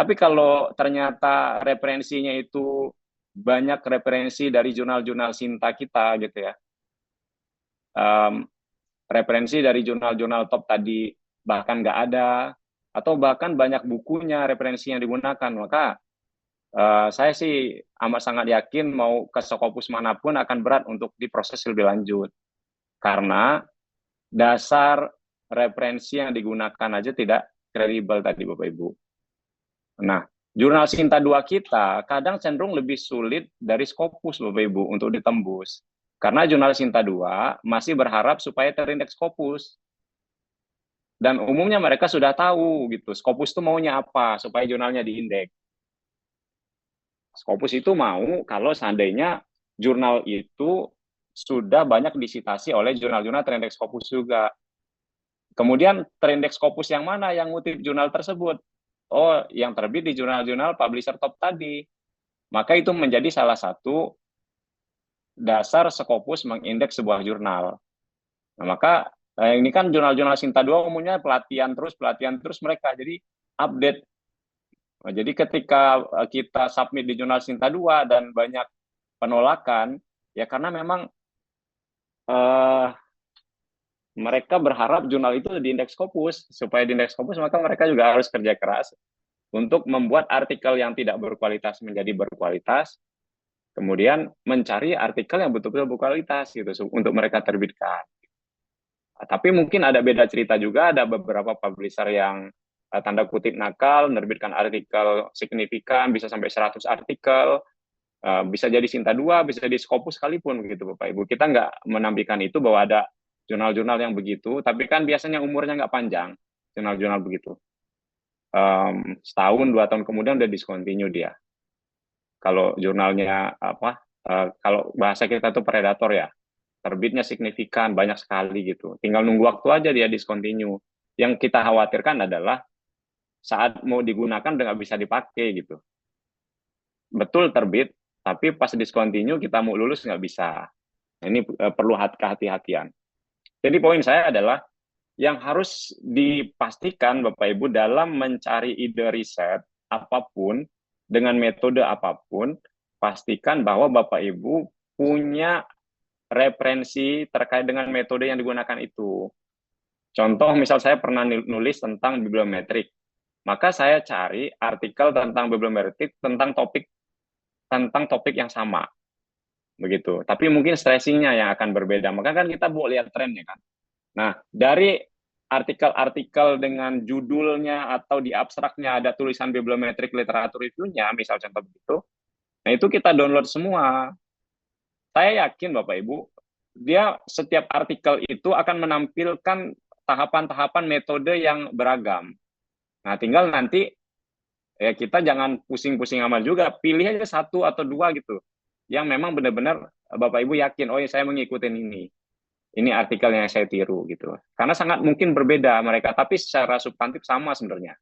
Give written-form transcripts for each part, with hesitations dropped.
Tapi kalau ternyata referensinya itu banyak referensi dari jurnal-jurnal Sinta kita gitu ya, um, referensi dari jurnal-jurnal top tadi bahkan nggak ada, atau bahkan banyak bukunya referensi yang digunakan, maka saya sih amat sangat yakin mau ke Skopus manapun akan berat untuk diproses lebih lanjut. Karena dasar referensi yang digunakan aja tidak kredibel tadi Bapak Ibu. Nah, jurnal Sinta 2 kita kadang cenderung lebih sulit dari Scopus Bapak Ibu untuk ditembus. Karena jurnal Sinta 2 masih berharap supaya terindeks Scopus. Dan umumnya mereka sudah tahu gitu, Scopus itu maunya apa supaya jurnalnya diindeks. Scopus itu mau kalau seandainya jurnal itu sudah banyak disitasi oleh jurnal-jurnal terindeks Scopus juga. Kemudian terindeks Scopus yang mana yang ngutip jurnal tersebut? Oh, yang terbit di jurnal-jurnal publisher top tadi. Maka itu menjadi salah satu dasar Scopus mengindeks sebuah jurnal. Nah, maka ini kan jurnal-jurnal Sinta 2 umumnya pelatihan terus mereka. Jadi update. Nah, jadi ketika kita submit di jurnal Sinta 2 dan banyak penolakan, ya karena memang uh, mereka berharap jurnal itu diindeks Scopus. Supaya diindeks Scopus, maka mereka juga harus kerja keras untuk membuat artikel yang tidak berkualitas menjadi berkualitas, kemudian mencari artikel yang betul-betul berkualitas gitu untuk mereka terbitkan. Tapi mungkin ada beda cerita juga, ada beberapa publisher yang tanda kutip nakal, menerbitkan artikel signifikan, bisa sampai 100 artikel, bisa jadi Sinta 2, bisa jadi Scopus sekalipun gitu Bapak Ibu. Kita nggak menampilkan itu bahwa ada jurnal-jurnal yang begitu, tapi kan biasanya umurnya nggak panjang, jurnal-jurnal begitu. Setahun, 2 tahun kemudian udah discontinue dia. Kalau jurnalnya apa, kalau bahasa kita tuh predator ya, terbitnya signifikan, banyak sekali gitu. Tinggal nunggu waktu aja dia discontinue. Yang kita khawatirkan adalah saat mau digunakan udah nggak bisa dipakai gitu. Betul terbit, tapi pas discontinue kita mau lulus nggak bisa. Ini perlu kehati-hatian. Jadi poin saya adalah yang harus dipastikan Bapak Ibu dalam mencari ide riset apapun, dengan metode apapun, pastikan bahwa Bapak Ibu punya referensi terkait dengan metode yang digunakan itu. Contoh, misal saya pernah nulis tentang bibliometrik, maka saya cari artikel tentang bibliometrik tentang topik yang sama, begitu. Tapi mungkin stressingnya yang akan berbeda. Maka kan kita mau lihat trennya kan. Nah, dari artikel-artikel dengan judulnya atau di abstraknya ada tulisan bibliometrik literatur review-nya, misal contoh begitu, nah itu kita download semua. Saya yakin Bapak Ibu, dia setiap artikel itu akan menampilkan tahapan-tahapan metode yang beragam. Nah, tinggal nanti ya kita jangan pusing-pusing amat juga, pilih aja satu atau dua gitu, yang memang benar-benar Bapak Ibu yakin, oh ya saya mengikuti ini artikel yang saya tiru gitu. Karena sangat mungkin berbeda mereka, tapi secara substantif sama sebenarnya.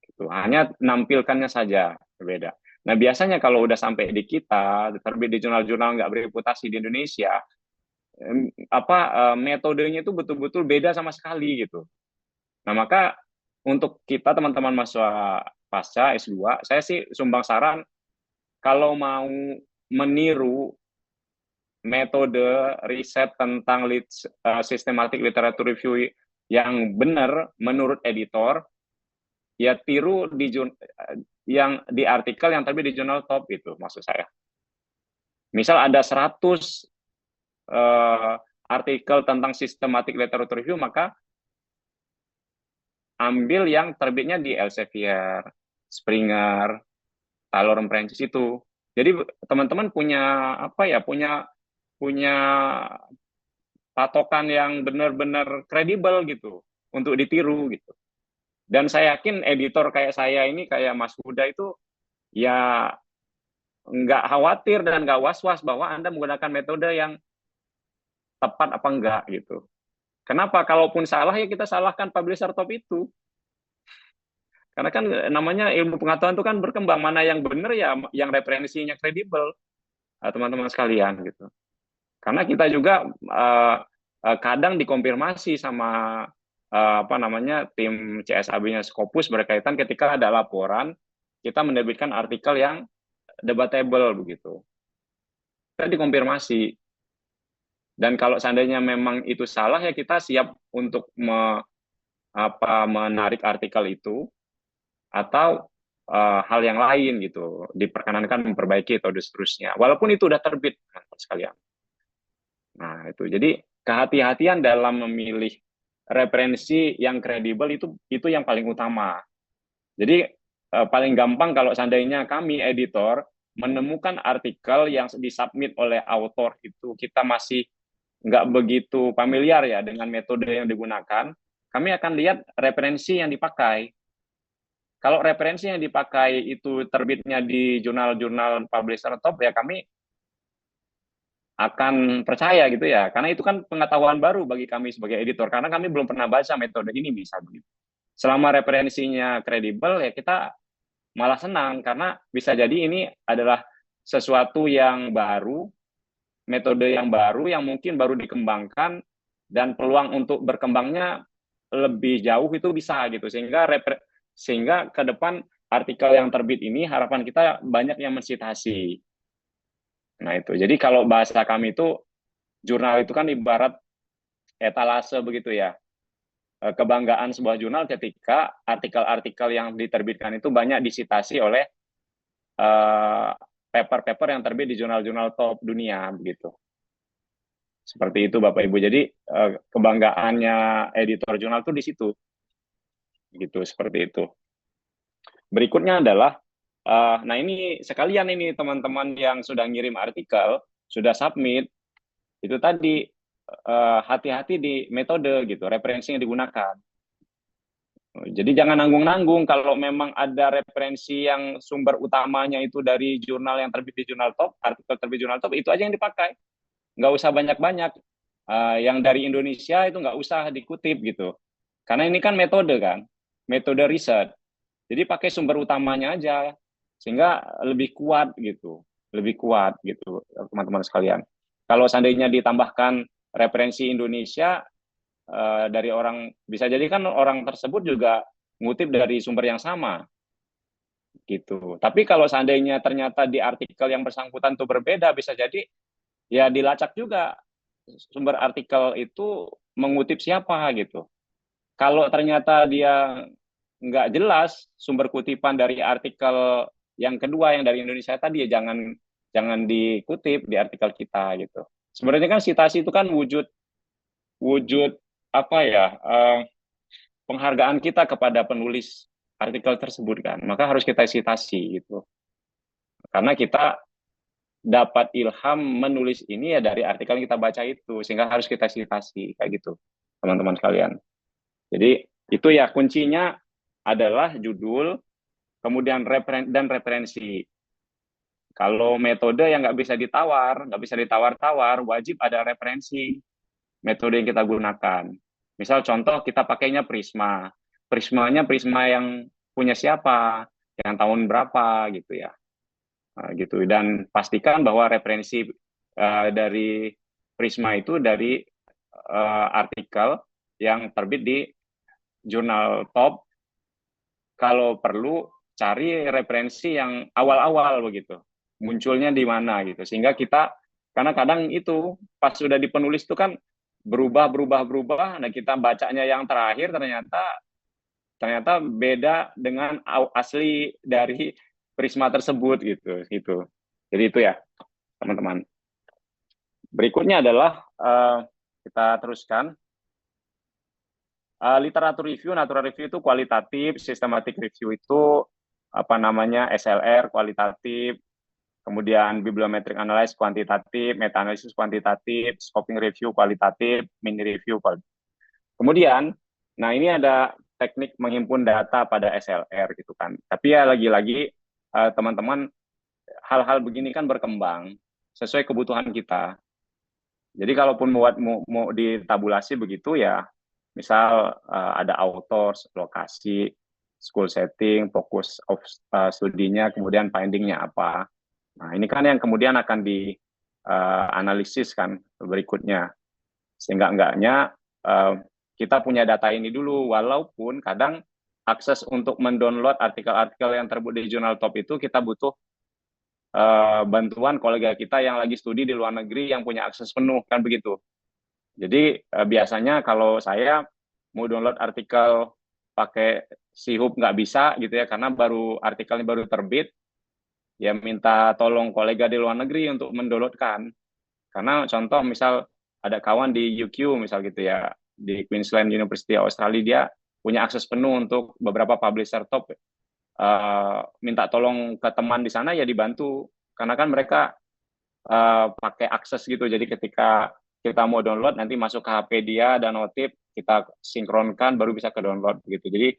Gitu. Hanya nampilkannya saja berbeda. Nah, biasanya kalau udah sampai di kita, terbit di jurnal-jurnal nggak bereputasi di Indonesia, metodenya itu betul-betul beda sama sekali gitu. Nah, maka untuk kita teman-teman mahasiswa pasca S2, saya sih sumbang saran kalau mau meniru metode riset tentang systematic literature review yang benar menurut editor, ya tiru yang di artikel yang terbit di jurnal top itu maksud saya. Misal ada 100 artikel tentang systematic literature review, maka ambil yang terbitnya di Elsevier, Springer, Taylor Francis itu. Jadi teman-teman punya apa ya, punya patokan yang benar-benar kredibel gitu untuk ditiru gitu. Dan saya yakin editor kayak saya ini, kayak Mas Huda itu ya nggak khawatir dan nggak was-was bahwa Anda menggunakan metode yang tepat apa enggak gitu. Kenapa? Kalaupun salah ya kita salahkan publisher top itu. Karena kan namanya ilmu pengetahuan itu kan berkembang, mana yang benar ya yang referensinya kredibel, teman-teman sekalian gitu. Karena kita juga kadang dikonfirmasi sama apa namanya, tim CSAB-nya Scopus berkaitan ketika ada laporan kita menerbitkan artikel yang debatable begitu. Kita dikonfirmasi. Dan kalau seandainya memang itu salah, ya kita siap untuk menarik artikel itu, atau hal yang lain gitu, diperkenankan memperbaiki atau seterusnya. Walaupun itu udah terbit, sekalian. Nah itu, jadi kehati-hatian dalam memilih referensi yang kredibel itu yang paling utama. Jadi paling gampang kalau seandainya kami editor menemukan artikel yang disubmit oleh author itu kita masih nggak begitu familiar ya dengan metode yang digunakan, kami akan lihat referensi yang dipakai. Kalau referensi yang dipakai itu terbitnya di jurnal-jurnal publisher top, ya kami akan percaya gitu ya, karena itu kan pengetahuan baru bagi kami sebagai editor, karena kami belum pernah baca metode ini bisa begitu. Selama referensinya kredibel, ya kita malah senang, karena bisa jadi ini adalah sesuatu yang baru, metode yang baru, yang mungkin baru dikembangkan, dan peluang untuk berkembangnya lebih jauh itu bisa gitu, sehingga ke depan artikel yang terbit ini harapan kita banyak yang mensitasi. Nah itu, jadi kalau bahasa kami itu, jurnal itu kan ibarat etalase begitu ya. Kebanggaan sebuah jurnal ketika artikel-artikel yang diterbitkan itu banyak disitasi oleh paper-paper yang terbit di jurnal-jurnal top dunia begitu. Seperti itu Bapak Ibu. Jadi kebanggaannya editor jurnal itu di situ. Gitu, seperti itu. Berikutnya adalah nah ini sekalian ini teman-teman yang sudah ngirim artikel, sudah submit, itu tadi hati-hati di metode gitu, referensi yang digunakan. Jadi jangan nanggung-nanggung kalau memang ada referensi yang sumber utamanya itu dari jurnal yang terbit di jurnal top, artikel terbit jurnal top, itu aja yang dipakai. Nggak usah banyak-banyak. Yang dari Indonesia itu nggak usah dikutip gitu. Karena ini kan metode riset. Jadi pakai sumber utamanya aja, sehingga lebih kuat gitu, teman-teman sekalian. Kalau seandainya ditambahkan referensi Indonesia dari orang, bisa jadi kan orang tersebut juga ngutip dari sumber yang sama, gitu. Tapi kalau seandainya ternyata di artikel yang bersangkutan itu berbeda, bisa jadi ya dilacak juga sumber artikel itu mengutip siapa gitu. Kalau ternyata dia nggak jelas sumber kutipan dari artikel yang kedua yang dari Indonesia tadi, ya jangan dikutip di artikel kita gitu. Sebenarnya kan citasi itu kan wujud apa ya, penghargaan kita kepada penulis artikel tersebut kan, maka harus kita citasi gitu. Karena kita dapat ilham menulis ini ya dari artikel yang kita baca itu, sehingga harus kita citasi kayak gitu, teman-teman sekalian. Jadi itu ya kuncinya adalah judul, kemudian referensi. Kalau metode yang nggak bisa ditawar-tawar, wajib ada referensi metode yang kita gunakan. Misal contoh kita pakainya Prisma. Prismanya Prisma yang punya siapa, yang tahun berapa gitu ya. Gitu. Dan pastikan bahwa referensi dari Prisma itu dari artikel yang terbit di jurnal top. Kalau perlu cari referensi yang awal-awal begitu, munculnya di mana gitu, sehingga kita, karena kadang itu pas sudah di penulis itu kan berubah, nah kita bacanya yang terakhir ternyata beda dengan asli dari Prisma tersebut gitu. Jadi itu ya teman-teman. Berikutnya adalah kita teruskan. Literatur review, natural review itu kualitatif, systematic review itu SLR kualitatif, kemudian bibliometric analysis kuantitatif, meta analisis kuantitatif, scoping review kualitatif, mini review kualitatif. Kemudian, nah ini ada teknik menghimpun data pada SLR gitu kan. Tapi ya lagi-lagi teman-teman, hal-hal begini kan berkembang sesuai kebutuhan kita. Jadi kalaupun mau ditabulasi begitu ya, misal ada authors, lokasi, school setting, fokus of studinya, kemudian findingnya apa. Nah ini kan yang kemudian akan dianalisis kan berikutnya, sehingga enggaknya kita punya data ini dulu, walaupun kadang akses untuk mendownload artikel-artikel yang terbit di jurnal top itu kita butuh bantuan kolega kita yang lagi studi di luar negeri yang punya akses penuh, kan begitu. Jadi biasanya kalau saya mau download artikel pakai Sihub nggak bisa gitu ya, karena artikelnya baru terbit, ya minta tolong kolega di luar negeri untuk mendownloadkan. Karena contoh misal ada kawan di UQ misal gitu ya, di Queensland University Australia, dia punya akses penuh untuk beberapa publisher top, minta tolong ke teman di sana ya dibantu, karena kan mereka pakai akses gitu, jadi ketika kita mau download nanti masuk ke HP dia dan notif, kita sinkronkan baru bisa ke download gitu. Jadi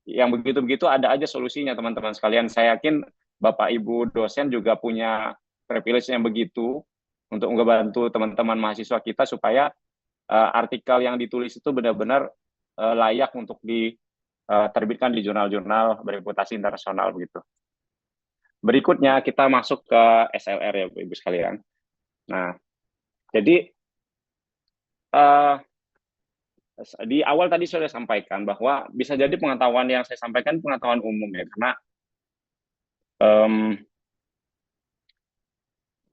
yang begitu-begitu ada aja solusinya teman-teman sekalian. Saya yakin Bapak Ibu dosen juga punya privilege yang begitu untuk membantu teman-teman mahasiswa kita supaya artikel yang ditulis itu benar-benar layak untuk diterbitkan di jurnal-jurnal bereputasi internasional begitu. Berikutnya kita masuk ke SLR ya Bu Ibu sekalian. Nah, jadi di awal tadi sudah sampaikan bahwa bisa jadi pengetahuan yang saya sampaikan pengetahuan umum ya, karena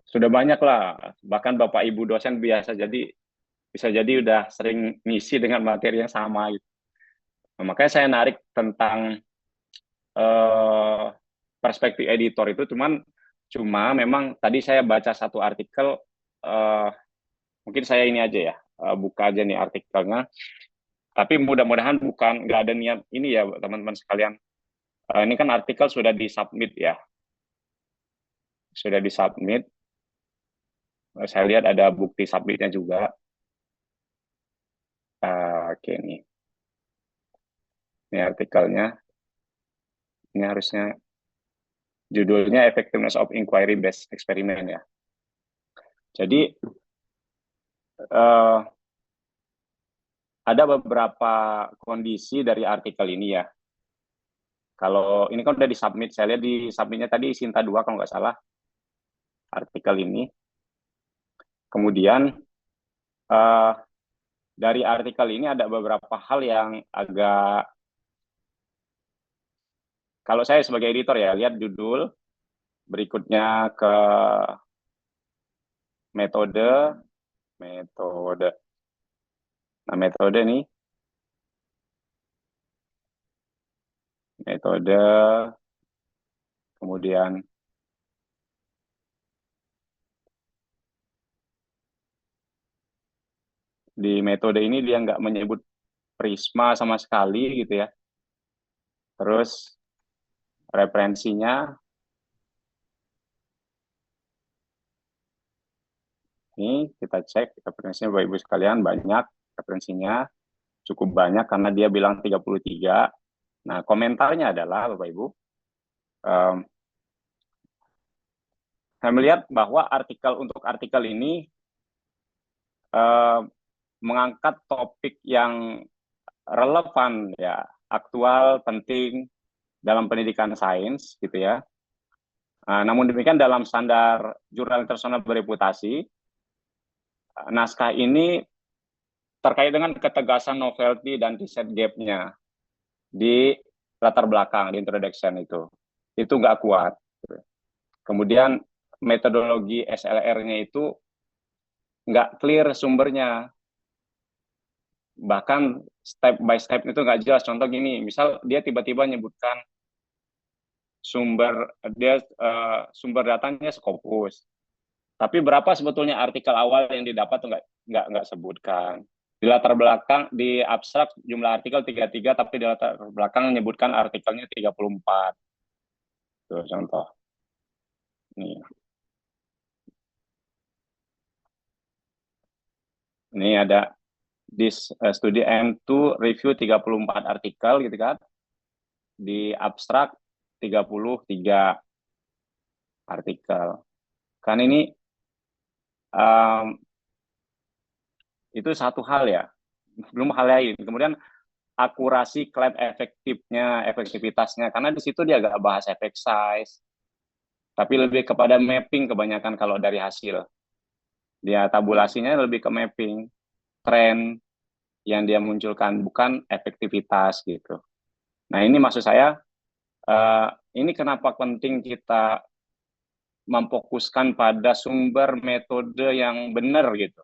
sudah banyak lah, bahkan Bapak Ibu dosen bisa jadi udah sering ngisi dengan materi yang sama gitu. Nah, makanya saya narik tentang perspektif editor itu, cuma memang tadi saya baca satu artikel, mungkin saya ini aja ya, buka aja nih artikelnya, tapi mudah-mudahan nggak ada niat ini ya teman-teman sekalian. Ini kan artikel sudah disubmit ya, saya lihat ada bukti submitnya juga. Oke nih, ini artikelnya, ini harusnya judulnya Effectiveness of Inquiry Based Experiment ya. Jadi ada beberapa kondisi dari artikel ini ya. Kalau ini kan udah disubmit, saya lihat di submitnya tadi Sinta 2 kalau nggak salah artikel ini. Kemudian dari artikel ini ada beberapa hal yang agak, kalau saya sebagai editor ya, lihat judul, berikutnya ke metode. Nah, metode, kemudian di metode ini dia nggak menyebut Prisma sama sekali gitu ya. Terus referensinya, ini kita cek referensinya Bapak Ibu sekalian, banyak referensinya, cukup banyak karena dia bilang 33. Nah, komentarnya adalah Bapak Ibu, saya melihat bahwa untuk artikel ini mengangkat topik yang relevan ya, aktual, penting dalam pendidikan sains gitu ya. Namun demikian dalam standar jurnal internasional bereputasi, naskah ini terkait dengan ketegasan novelty dan research gap-nya di latar belakang, di introduction itu nggak kuat. Kemudian metodologi SLR-nya itu nggak clear sumbernya, bahkan step by step itu nggak jelas. Contoh gini, misal dia tiba-tiba nyebutkan sumber datanya Scopus, tapi berapa sebetulnya artikel awal yang didapat tuh nggak sebutkan. Di latar belakang, di abstrak jumlah artikel 33, tapi di latar belakang menyebutkan artikelnya 34. Tuh contoh. Nih. Ini ada studi M2 review 34 artikel gitu kan. Di abstrak 33 artikel. Kan ini itu satu hal ya. Belum hal lain. Kemudian akurasi klaim efektivitasnya, karena di situ dia agak bahas effect size, tapi lebih kepada mapping kebanyakan kalau dari hasil. Dia tabulasinya lebih ke mapping, tren, yang dia munculkan, bukan efektivitas gitu. Nah, ini maksud saya, ini kenapa penting kita memfokuskan pada sumber metode yang benar gitu,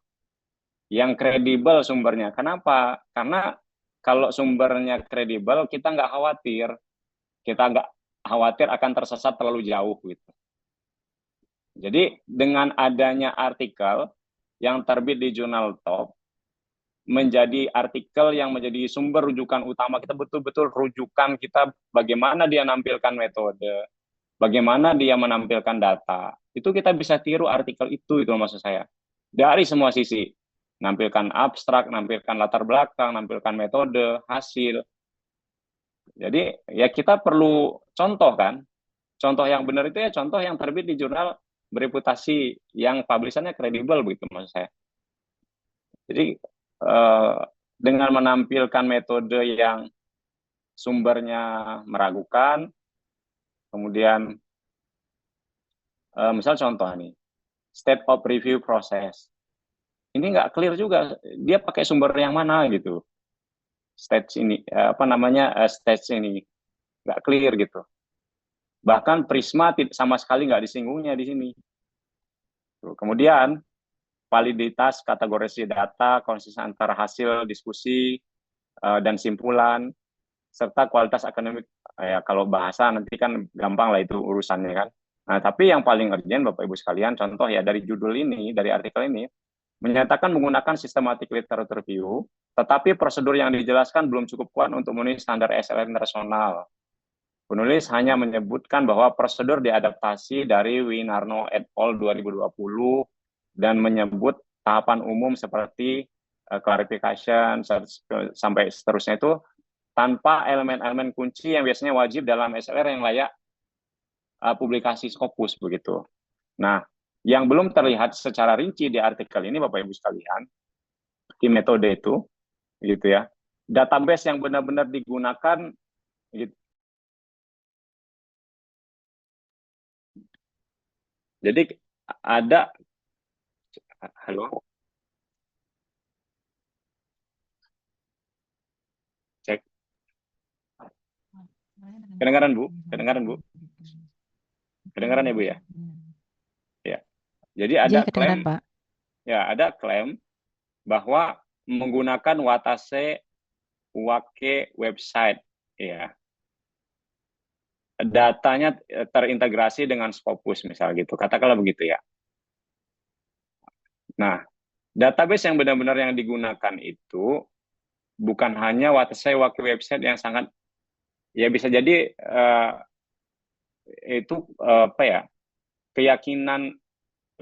yang kredibel sumbernya. Kenapa? Karena kalau sumbernya kredibel, kita nggak khawatir akan tersesat terlalu jauh gitu. Jadi dengan adanya artikel yang terbit di jurnal top, menjadi artikel yang menjadi sumber rujukan utama kita, betul-betul rujukan kita bagaimana dia menampilkan metode, bagaimana dia menampilkan data, itu kita bisa tiru artikel itu maksud saya. Dari semua sisi, nampilkan abstrak, nampilkan latar belakang, nampilkan metode, hasil. Jadi ya kita perlu contoh kan, contoh yang benar itu ya contoh yang terbit di jurnal bereputasi, yang publishernya kredibel begitu maksud saya. Jadi dengan menampilkan metode yang sumbernya meragukan, kemudian misal contoh nih, state of review process. Ini nggak clear juga, dia pakai sumber yang mana gitu. Stage ini, stage ini nggak clear gitu. Bahkan Prisma sama sekali nggak disinggungnya di sini. Kemudian validitas kategorisasi data, konsisten antara hasil diskusi dan simpulan, serta kualitas akademik. Ya kalau bahasa nanti kan gampang lah itu urusannya kan. Nah, tapi yang paling urgent Bapak Ibu sekalian, contoh ya dari judul ini, dari artikel ini, menyatakan menggunakan systematic literature review, tetapi prosedur yang dijelaskan belum cukup kuat untuk memenuhi standar SLA internasional. Penulis hanya menyebutkan bahwa prosedur diadaptasi dari Winarno et al. 2020 dan menyebut tahapan umum seperti clarification sampai seterusnya itu tanpa elemen-elemen kunci yang biasanya wajib dalam SLR yang layak publikasi Scopus begitu. Nah, yang belum terlihat secara rinci di artikel ini Bapak Ibu sekalian, di metode itu gitu ya. Database yang benar-benar digunakan gitu. Jadi ada, halo, cek, kedengaran Bu, kedengaran Bu, kedengaran ya Bu ya, ya. Jadi ada klaim, Pak. ya ada klaim bahwa menggunakan Watase Wake website, ya, datanya terintegrasi dengan Scopus misal gitu, katakanlah begitu ya. Nah, database yang benar-benar yang digunakan itu bukan hanya Watase Wake website yang sangat, ya bisa jadi itu apa ya, keyakinan,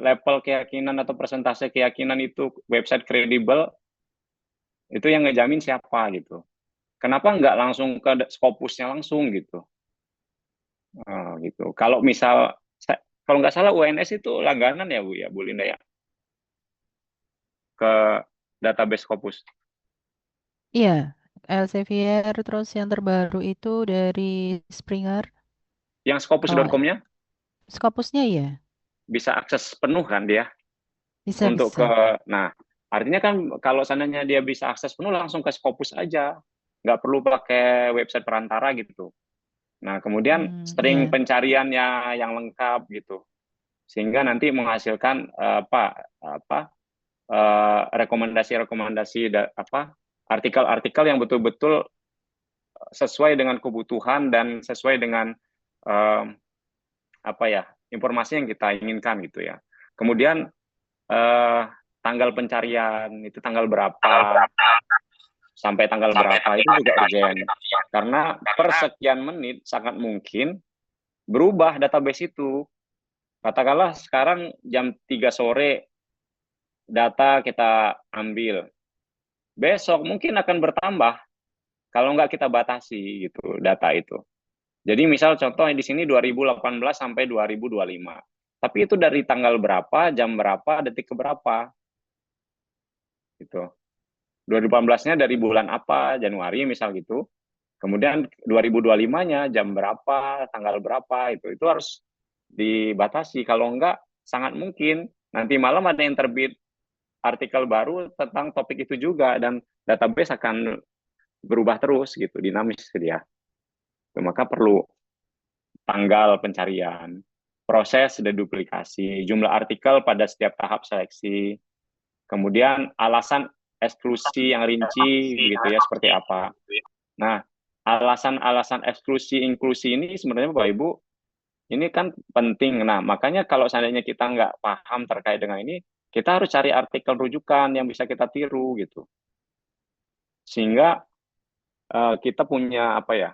level keyakinan atau persentase keyakinan itu website kredibel itu yang ngejamin siapa gitu. Kenapa nggak langsung ke Scopusnya langsung gitu? Gitu. Kalau misal, kalau nggak salah UNS itu langganan ya Bu Linda ya, ke database Scopus. Iya, Elsevier terus yang terbaru itu dari Springer. Yang Kalau Scopus.com-nya Scopusnya ya, bisa akses penuh kan dia bisa untuk ke, bisa. nah artinya kan kalau seandainya dia bisa akses penuh langsung ke Scopus aja, nggak perlu pakai website perantara gitu. Nah kemudian string Iya. pencariannya yang lengkap gitu, sehingga nanti menghasilkan rekomendasi-rekomendasi artikel-artikel yang betul-betul sesuai dengan kebutuhan dan sesuai dengan informasi yang kita inginkan gitu ya. Kemudian tanggal pencarian itu tanggal berapa sampai tanggal berapa itu juga urgent, karena per sekian menit sangat mungkin berubah database itu. Katakanlah sekarang jam 3 sore data kita ambil, besok mungkin akan bertambah kalau nggak kita batasi gitu data itu. Jadi misal contoh di sini 2018 sampai 2025. Tapi itu dari tanggal berapa, jam berapa, detik ke berapa. Gitu. 2018-nya dari bulan apa, Januari misal gitu. Kemudian 2025-nya jam berapa, tanggal berapa, itu harus dibatasi. Kalau enggak, sangat mungkin nanti malam ada yang terbit artikel baru tentang topik itu juga, dan database akan berubah terus gitu, dinamis dia. Maka perlu tanggal pencarian, proses deduplikasi, jumlah artikel pada setiap tahap seleksi, kemudian alasan eksklusi yang rinci begitu ya, seperti apa. Nah, alasan-alasan eksklusi inklusi ini sebenarnya Bapak Ibu ini kan penting. Nah, makanya kalau seandainya kita nggak paham terkait dengan ini, kita harus cari artikel rujukan yang bisa kita tiru gitu. Sehingga kita punya apa ya,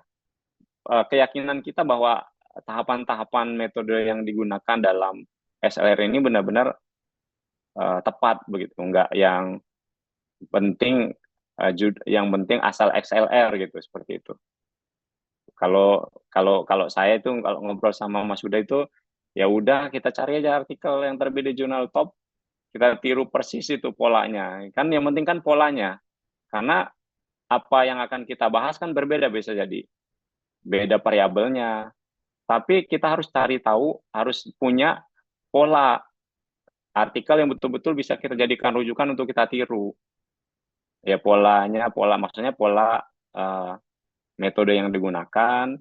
keyakinan kita bahwa tahapan-tahapan metode yang digunakan dalam SLR ini benar-benar tepat begitu, nggak yang penting yang penting asal XLR gitu, seperti itu. Kalau kalau kalau saya itu kalau ngobrol sama Mas Huda itu ya udah kita cari aja artikel yang terbit di jurnal top, kita tiru persis itu polanya. Kan yang penting kan polanya. Karena apa yang akan kita bahas kan berbeda, bisa jadi beda variabelnya. Tapi kita harus cari tahu, harus punya pola artikel yang betul-betul bisa kita jadikan rujukan untuk kita tiru. Ya polanya, maksudnya pola uh, metode yang digunakan,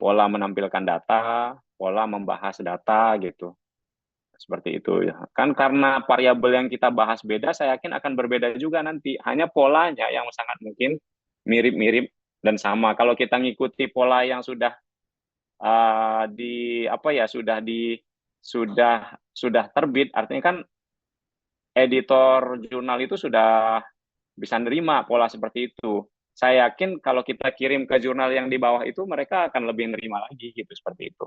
pola menampilkan data, pola membahas data gitu. Seperti itu ya. Kan karena variabel yang kita bahas beda, saya yakin akan berbeda juga nanti. Hanya polanya yang sangat mungkin mirip-mirip dan sama. Kalau kita ngikuti pola yang sudah di apa ya, sudah terbit, artinya kan editor jurnal itu sudah bisa nerima pola seperti itu. Saya yakin kalau kita kirim ke jurnal yang di bawah itu, mereka akan lebih nerima lagi gitu, seperti itu.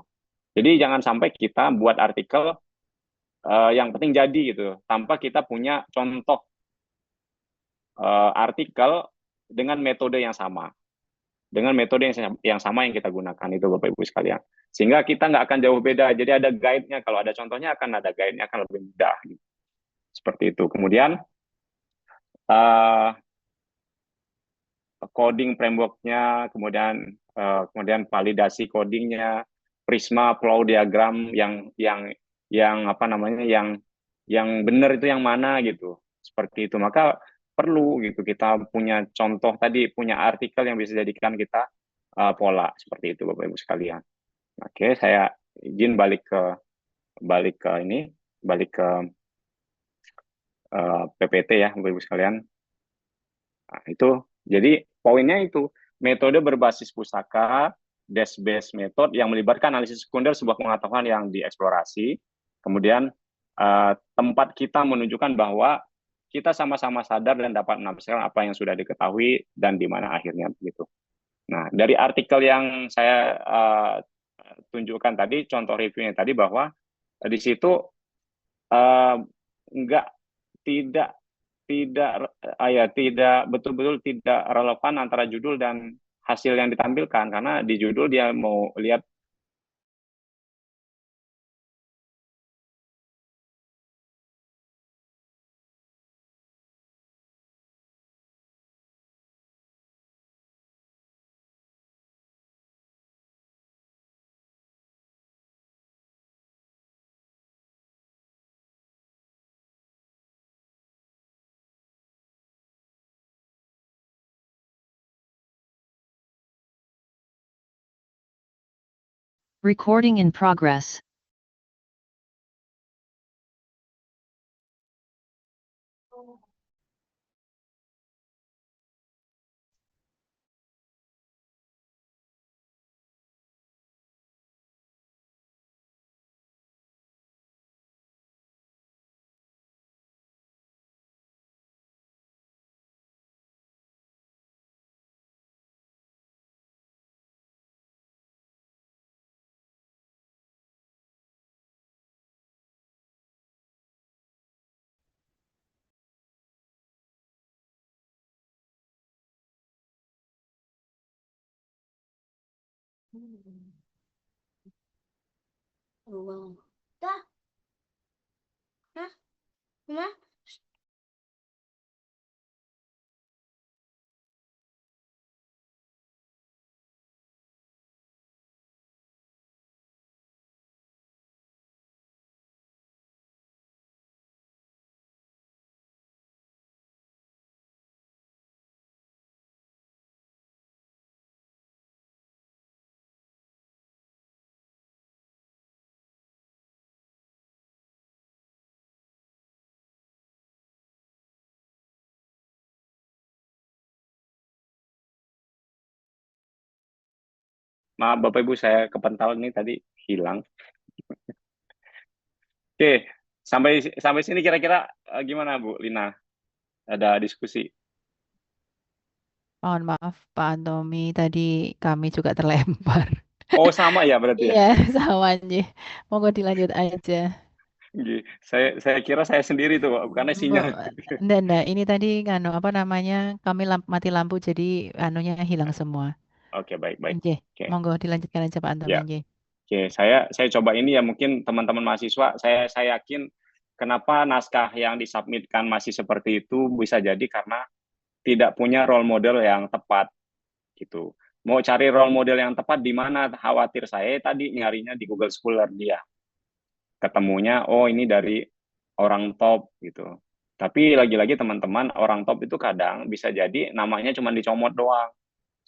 Jadi jangan sampai kita buat artikel yang penting jadi gitu, tanpa kita punya contoh artikel dengan metode yang sama, yang kita gunakan itu Bapak Ibu sekalian. Sehingga kita nggak akan jauh beda. Jadi ada guide-nya. Kalau ada contohnya akan ada guide-nya, akan lebih mudah. Gitu. Seperti itu. Kemudian uh, coding framework-nya, kemudian validasi codingnya, Prisma flow diagram yang apa namanya yang benar itu yang mana gitu. Seperti itu. Maka perlu gitu kita punya contoh tadi, punya artikel yang bisa jadikan kita pola seperti itu Bapak Ibu sekalian. Oke, saya izin balik ke PPT ya Bapak Ibu sekalian. Nah, itu jadi poinnya itu metode berbasis pustaka, desk-based method yang melibatkan analisis sekunder sebuah pengetahuan yang dieksplorasi. Kemudian tempat kita menunjukkan bahwa kita sama-sama sadar dan dapat menafsirkan apa yang sudah diketahui dan di mana akhirnya begitu. Nah, dari artikel yang saya tunjukkan tadi, contoh reviewnya tadi bahwa di situ enggak tidak tidak tidak betul-betul tidak relevan antara judul dan hasil yang ditampilkan, karena di judul dia mau lihat Recording in progress. Dah. Hah? Maaf Bapak Ibu, saya kepental nih tadi hilang. Oke, sampai sampai sini kira-kira gimana Bu Lina? Ada diskusi? Mohon maaf Pak Antomi, tadi kami juga terlempar. Oh sama ya berarti ya? Iya, sama aja. Monggo dilanjut aja. Saya kira saya sendiri tuh, karena sinyal. Enggak. Ini tadi anu apa namanya? Kami mati lampu jadi anunya hilang semua. Oke, baik-baik. Nggih, Oke, monggo dilanjutkan aja Pak Antomi ya. nggih. Oke, saya coba ini ya, mungkin teman-teman mahasiswa, saya yakin kenapa naskah yang disubmitkan masih seperti itu bisa jadi karena tidak punya role model yang tepat gitu. Mau cari role model yang tepat di mana? Khawatir saya tadi nyarinya di Google Scholar dia. Ketemunya oh ini dari orang top gitu. Tapi lagi-lagi teman-teman, orang top itu kadang bisa jadi namanya cuma dicomot doang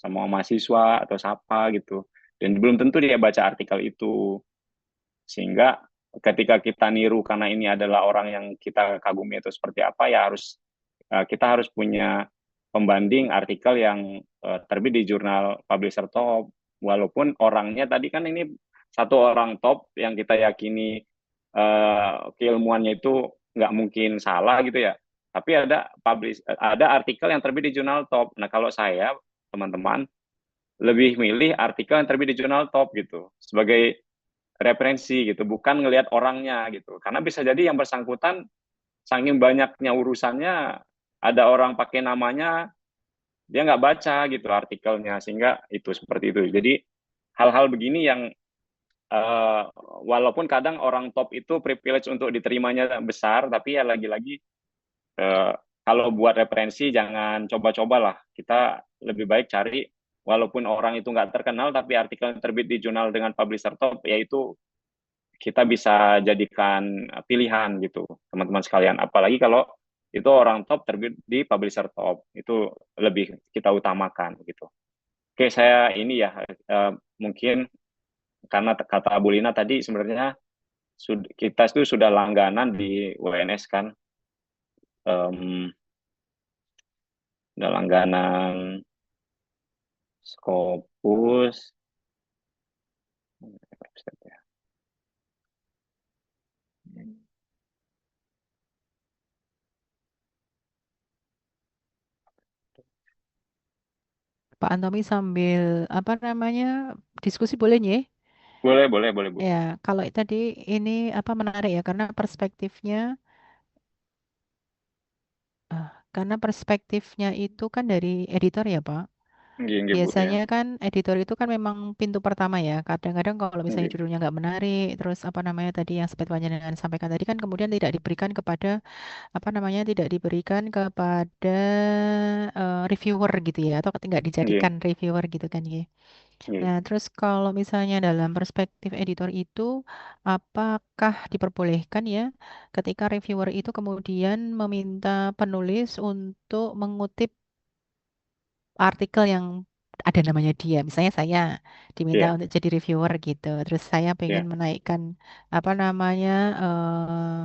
sama mahasiswa atau siapa gitu. Dan belum tentu dia baca artikel itu. Sehingga ketika kita niru karena ini adalah orang yang kita kagumi itu seperti apa, ya kita harus punya pembanding artikel yang terbit di jurnal publisher top. Walaupun orangnya tadi kan ini satu orang top yang kita yakini keilmuannya itu nggak mungkin salah gitu ya. Tapi ada artikel yang terbit di jurnal top. Nah kalau saya teman-teman lebih milih artikel yang terbit di jurnal top gitu sebagai referensi gitu, bukan ngelihat orangnya gitu. Karena bisa jadi yang bersangkutan saking banyaknya urusannya, ada orang pakai namanya, dia nggak baca gitu artikelnya, sehingga itu seperti itu. Jadi hal-hal begini yang walaupun kadang orang top itu privilege untuk diterimanya besar, tapi ya lagi-lagi eh, kalau buat referensi jangan coba-cobalah. Kita lebih baik cari walaupun orang itu nggak terkenal, tapi artikel yang terbit di jurnal dengan publisher top, yaitu kita bisa jadikan pilihan gitu, teman-teman sekalian. Apalagi kalau itu orang top terbit di publisher top, itu lebih kita utamakan gitu. Oke, saya ini ya mungkin karena kata Bu Lina tadi sebenarnya kita itu sudah langganan di WNS kan, um, sudah langganan Scopus. Pak Antomi sambil apa namanya? Diskusi boleh nggih? Boleh, boleh, boleh Bu. Ya, kalau tadi ini apa menarik ya karena perspektifnya karena perspektifnya itu kan dari editor ya, Pak. Nggih, nggih, Bu ya. Biasanya kan editor itu kan memang pintu pertama ya. Kadang-kadang kalau misalnya Nggih, judulnya nggak menarik, terus apa namanya tadi yang seperti dengan sampaikan tadi kan kemudian tidak diberikan kepada apa namanya tidak diberikan kepada reviewer gitu ya, atau nggak nggih, dijadikan reviewer gitu kan ya. nggih. Nah, terus kalau misalnya dalam perspektif editor itu, apakah diperbolehkan ya ketika reviewer itu kemudian meminta penulis untuk mengutip artikel yang ada namanya dia. Misalnya saya diminta Iya, untuk jadi reviewer gitu. Terus saya pengen iya, menaikkan apa namanya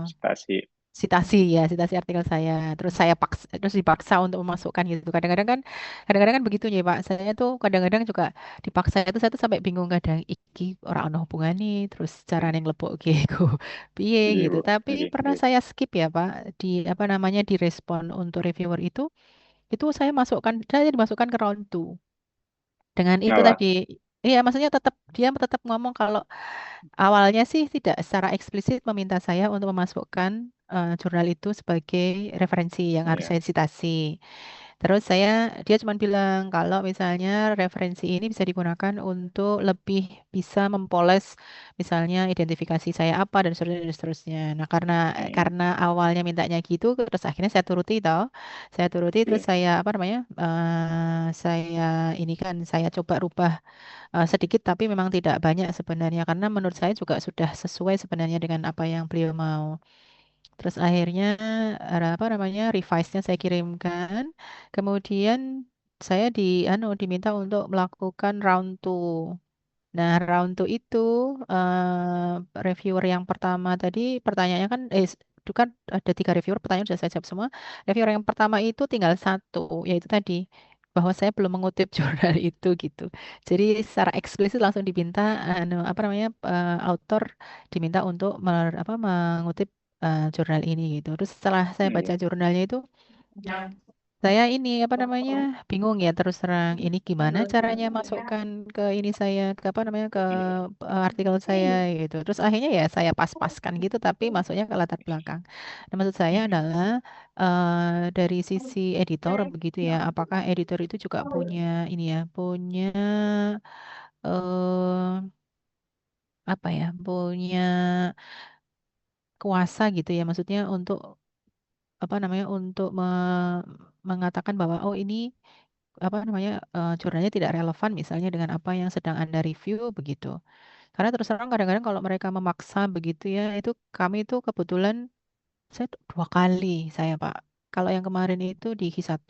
stasi. citasi artikel saya. Terus dipaksa untuk memasukkan gitu. Kadang-kadang kan begitu ya Pak. Saya tuh kadang-kadang juga dipaksa itu saya tuh sampai bingung kadang iki orang ono hubungan nih terus cara yang lebok gitu. Piye Nggih, gitu. Bu. Tapi Nggih, pernah nggih. saya skip ya Pak di apa namanya di respon untuk reviewer itu saya dimasukkan ke round 2. Dengan itu Kenapa? tadi, iya maksudnya dia tetap ngomong kalau awalnya sih tidak secara eksplisit meminta saya untuk memasukkan jurnal itu sebagai referensi yang harus Iya, saya citasi. Terus dia cuma bilang kalau misalnya referensi ini bisa digunakan untuk lebih bisa mempoles misalnya identifikasi saya apa dan seterusnya dan seterusnya. Nah, hmm, karena awalnya mintanya gitu, terus akhirnya saya turuti toh. Saya turuti terus iya, saya apa namanya? Saya ini kan saya coba rubah sedikit tapi memang tidak banyak sebenarnya karena menurut saya juga sudah sesuai sebenarnya dengan apa yang beliau mau. Terus akhirnya apa namanya revise-nya saya kirimkan. Kemudian saya diminta untuk melakukan round 2. Nah, round 2 itu reviewer yang pertama tadi pertanyaannya kan itu kan ada 3 reviewer pertanyaan sudah saya jawab semua. Reviewer yang pertama itu tinggal satu yaitu tadi bahwa saya belum mengutip jurnal itu gitu. Jadi secara eksplisit langsung diminta apa namanya autor diminta untuk mengutip jurnal ini gitu. Terus setelah saya baca Iya. jurnalnya itu saya ini apa namanya bingung ya terus terang ini gimana caranya masukkan ke ini saya ke apa namanya ke artikel saya gitu. Terus akhirnya ya saya pas-paskan gitu tapi masuknya ke latar belakang. Nah, maksud saya adalah dari sisi editor begitu ya. Apakah editor itu juga punya ini ya punya eh apa ya punya kuasa gitu ya maksudnya untuk apa namanya untuk mengatakan bahwa oh ini apa namanya jurnalnya tidak relevan misalnya dengan apa yang sedang Anda review begitu. Karena terus terang kadang-kadang kalau mereka memaksa begitu ya, itu kami itu kebetulan saya tuh 2 kali saya Pak. Kalau yang kemarin itu di H1,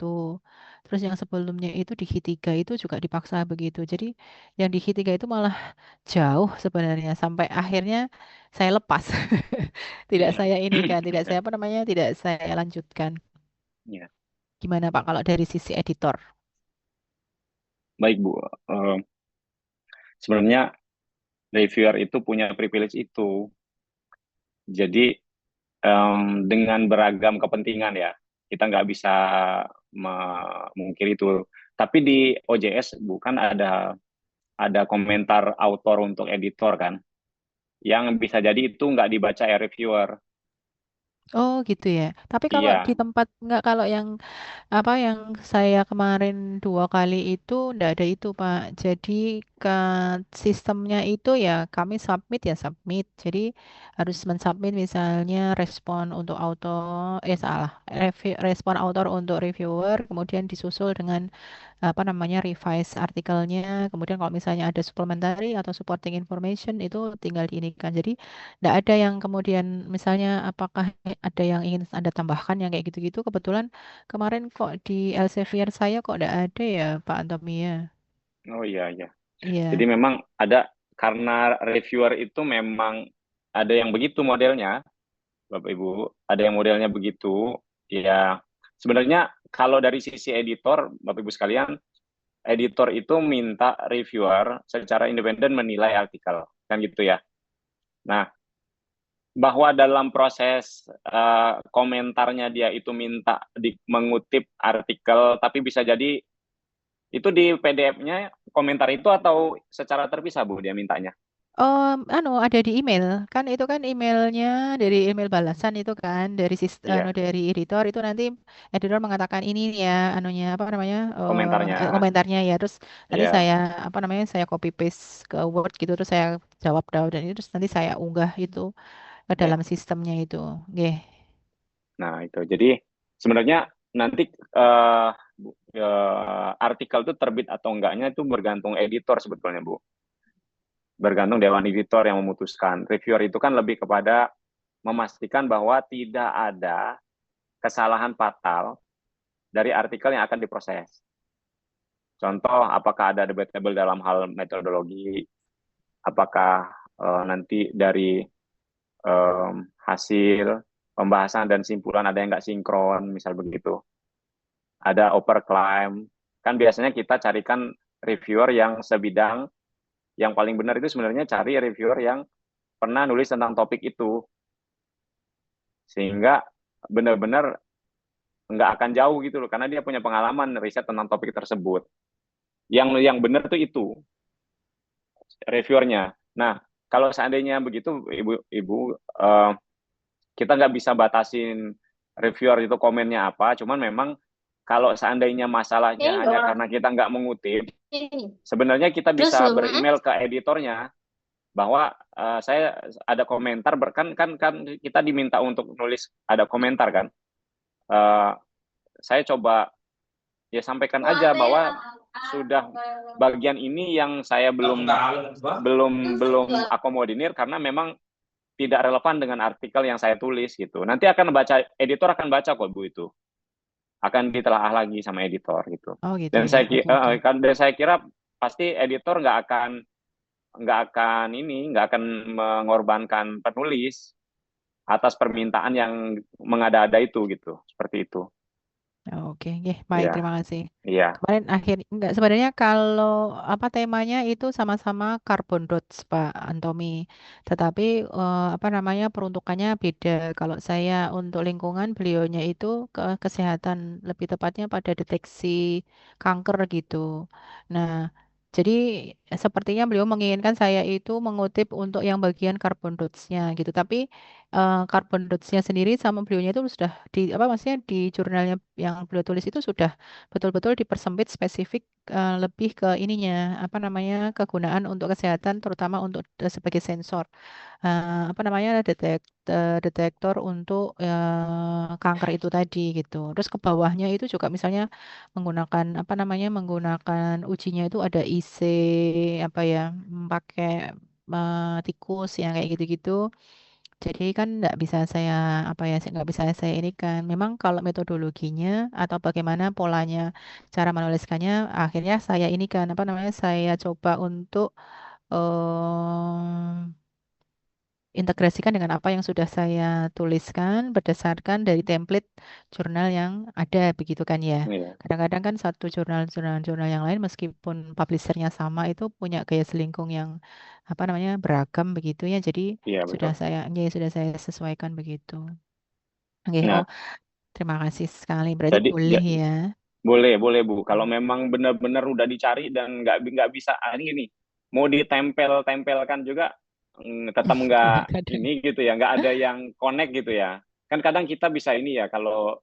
terus yang sebelumnya itu di H3 itu juga dipaksa begitu. Jadi yang di H3 itu malah jauh sebenarnya sampai akhirnya saya lepas. Tidak Iya. saya ini kan, tidak Oke. saya apa namanya, tidak saya lanjutkan. Iya. Gimana Pak kalau dari sisi editor? Baik Bu. Eh, Sebenarnya reviewer itu punya privilege itu. Jadi dengan beragam kepentingan ya, kita nggak bisa memungkiri itu. Tapi di OJS bukan ada komentar autor untuk editor kan, yang bisa jadi itu nggak dibaca reviewer. Oh gitu ya. Tapi kalau di Iya. tempat nggak kalau yang apa yang saya kemarin 2 kali itu ndak ada itu Pak. Jadi ke sistemnya itu ya kami submit ya submit. Jadi harus mensubmit misalnya respon untuk auto salah respon autor untuk reviewer kemudian disusul dengan apa namanya revise artikelnya. Kemudian kalau misalnya ada supplementary atau supporting information itu tinggal diinikan. Jadi tidak ada yang kemudian misalnya apakah ada yang ingin Anda tambahkan yang kayak gitu-gitu. Kebetulan kemarin kok di Elsevier saya kok tidak ada ya Pak Antomia. Oh iya, iya. Jadi Iya. memang ada, karena reviewer itu memang ada yang begitu modelnya, Bapak Ibu, ada yang modelnya begitu. Ya, sebenarnya kalau dari sisi editor, Bapak Ibu sekalian, editor itu minta reviewer secara independen menilai artikel, kan gitu ya. Nah, bahwa dalam proses komentarnya dia itu minta mengutip artikel, tapi bisa jadi itu di PDF-nya komentar itu atau secara terpisah Bu dia mintanya? Ada di email kan itu kan emailnya dari email balasan itu kan dari Iya, dari editor itu nanti editor mengatakan ini ya anunya apa namanya komentarnya. komentarnya ya terus nanti Iya, saya apa namanya saya copy paste ke Word gitu terus saya jawab dan itu terus nanti saya unggah itu ke iya. dalam sistemnya itu. Oke. Nah, itu. Jadi sebenarnya nanti artikel itu terbit atau enggaknya itu bergantung editor sebetulnya, Bu. Bergantung dewan editor yang memutuskan. Reviewer itu kan lebih kepada memastikan bahwa tidak ada kesalahan fatal dari artikel yang akan diproses. Contoh, apakah ada debatable dalam hal metodologi, apakah nanti dari hasil pembahasan dan simpulan ada yang nggak sinkron, misal begitu. Ada overclaim. Kan biasanya kita carikan reviewer yang sebidang, yang paling benar itu sebenarnya cari reviewer yang pernah nulis tentang topik itu. Sehingga benar-benar nggak akan jauh gitu loh, karena dia punya pengalaman riset tentang topik tersebut. Yang benar tuh itu, reviewernya. Nah, kalau seandainya begitu, Ibu, kita nggak bisa batasin reviewer itu komennya apa, cuman memang kalau seandainya masalahnya hanya karena kita nggak mengutip, sebenarnya kita bisa beremail ke editornya bahwa saya ada komentar, kan kita diminta untuk nulis ada komentar kan. Uh, saya coba ya sampaikan aja bahwa sudah bagian ini yang saya belum akomodir karena memang tidak relevan dengan artikel yang saya tulis gitu. Nanti akan baca, editor akan baca kok Bu itu. Akan ditelaah lagi sama editor gitu. Oh gitu Dan ya. Oke oke. saya kira pasti editor nggak akan mengorbankan penulis atas permintaan yang mengada-ada itu gitu. Seperti itu. Oke, baik, Ya, terima kasih. iya, Kemarin enggak, sebenarnya kalau apa temanya itu sama-sama carbon dots Pak Antomi, tetapi apa namanya peruntukannya beda. Kalau saya untuk lingkungan, beliaunya itu ke kesehatan, lebih tepatnya pada deteksi kanker gitu. Nah, jadi sepertinya beliau menginginkan saya itu mengutip untuk yang bagian carbon dots-nya gitu. Tapi carbon dots-nya sendiri sama beliaunya itu sudah di apa maksudnya di jurnalnya yang beliau tulis itu sudah betul-betul dipersempit spesifik, lebih ke ininya apa namanya kegunaan untuk kesehatan terutama untuk sebagai sensor, apa namanya detektor untuk kanker itu tadi gitu. Terus ke bawahnya itu juga misalnya menggunakan apa namanya menggunakan ujinya itu ada IC apa ya, pakai tikus yang kayak gitu-gitu. Jadi kan nggak bisa saya apa ya nggak bisa saya ini kan. Memang kalau metodologinya atau bagaimana polanya cara menuliskannya akhirnya saya ini kan apa namanya saya coba untuk integrasikan dengan apa yang sudah saya tuliskan berdasarkan dari template jurnal yang ada begitu kan ya. iya, Kadang-kadang kan satu jurnal yang lain meskipun publishernya sama itu punya gaya selingkung yang apa namanya beragam begitu ya. Jadi iya betul. sudah saya sesuaikan begitu. Oke, Nah, terima kasih sekali. Berarti jadi boleh ya. boleh, boleh Bu. Kalau Hmm. memang benar-benar udah dicari dan nggak bisa, ini gini, mau ditempel-tempelkan juga tetap nggak Kadang-kadang. ini gitu ya, nggak ada yang connect gitu ya. Kan kadang kita bisa ini ya, kalau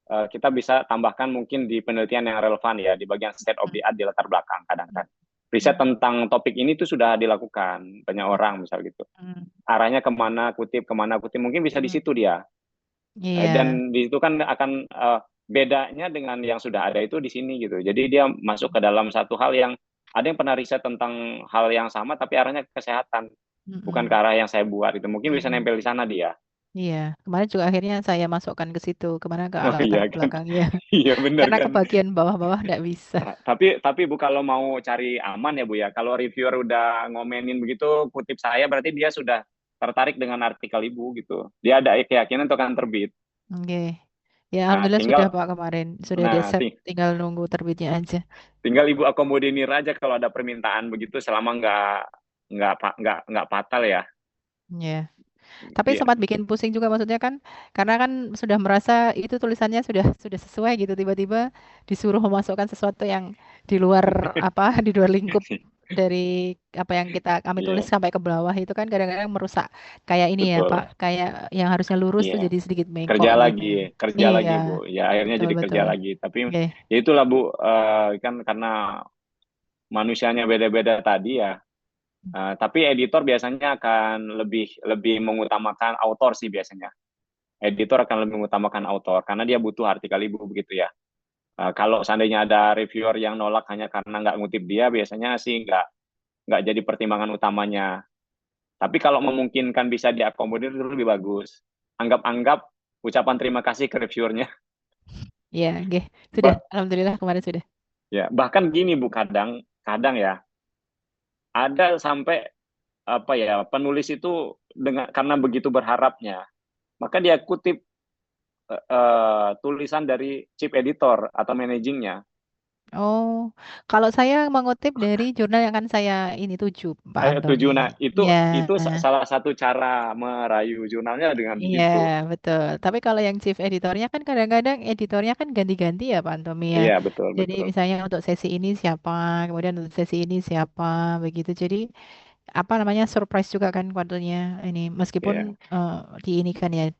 kita bisa tambahkan mungkin di penelitian yang relevan ya, di bagian state of the art di latar belakang kadang kan. Riset Hmm. tentang topik ini tuh sudah dilakukan banyak orang misal gitu. Hmm. Arahnya kemana kutip, mungkin bisa di Hmm. situ dia. Iya. Dan di situ kan akan bedanya dengan yang sudah ada itu di sini gitu. Jadi dia masuk ke dalam satu hal yang ada yang pernah riset tentang hal yang sama tapi arahnya ke kesehatan, bukan ke Mm-mm. arah yang saya buat itu. Mungkin bisa Mm-mm. nempel di sana dia. Iya, kemarin juga akhirnya saya masukkan ke situ, kemana ke Oh latar iya kan, belakang ya. iya bener Karena ke kan. bagian bawah-bawah nggak bisa. Tapi Bu kalau mau cari aman ya Bu ya, kalau reviewer udah ngomenin begitu kutip saya berarti dia sudah tertarik dengan artikel Ibu gitu. Dia ada keyakinan untuk akan terbit. Oke. Ya, Nah, alhamdulillah sudah tinggal Pak kemarin. Sudah di nah accept, tinggal nunggu terbitnya aja. tinggal Ibu akomodir aja kalau ada permintaan begitu selama nggak fatal ya. Ya. Tapi Iya, sempat bikin pusing juga maksudnya kan karena kan sudah merasa itu tulisannya sudah sesuai gitu tiba-tiba disuruh memasukkan sesuatu yang di luar apa di luar lingkup dari apa yang kami tulis iya, sampai ke bawah itu kan kadang-kadang merusak kayak ini ya Pak, betul. kayak yang harusnya lurus tuh Iya, jadi sedikit bengkok gitu. kerja Iya, lagi Bu. Ya akhirnya betul jadi kerja betul. lagi. Tapi Oke. ya itulah Bu, kan karena manusianya beda-beda tadi ya. Tapi editor biasanya akan lebih lebih mengutamakan autor sih biasanya. Editor akan lebih mengutamakan autor karena dia butuh artikel Ibu begitu ya. Kalau seandainya ada reviewer yang nolak hanya karena nggak ngutip dia, biasanya sih nggak jadi pertimbangan utamanya. Tapi kalau memungkinkan bisa diakomodir itu lebih bagus. Anggap-anggap ucapan terima kasih ke reviewernya. Iya, oke. Sudah, Ba- alhamdulillah kemarin sudah. Ya, bahkan gini Bu, kadang kadang ya ada sampai apa ya penulis itu dengan karena begitu berharapnya, maka dia kutip tulisan dari chief editor atau managingnya. Oh, kalau saya mengutip dari jurnal yang akan saya ini tuju, Pak Antoni. Tujuh, nah Ya, itu salah satu cara merayu jurnalnya dengan iya, begitu. betul. Tapi kalau yang chief editornya kan kadang-kadang editornya kan ganti-ganti ya Pak Antomi ya. Iya betul Jadi betul. misalnya untuk sesi ini siapa, kemudian untuk sesi ini siapa, begitu. Jadi apa namanya surprise juga kan waktunya ini meskipun Iya. di ini kan ya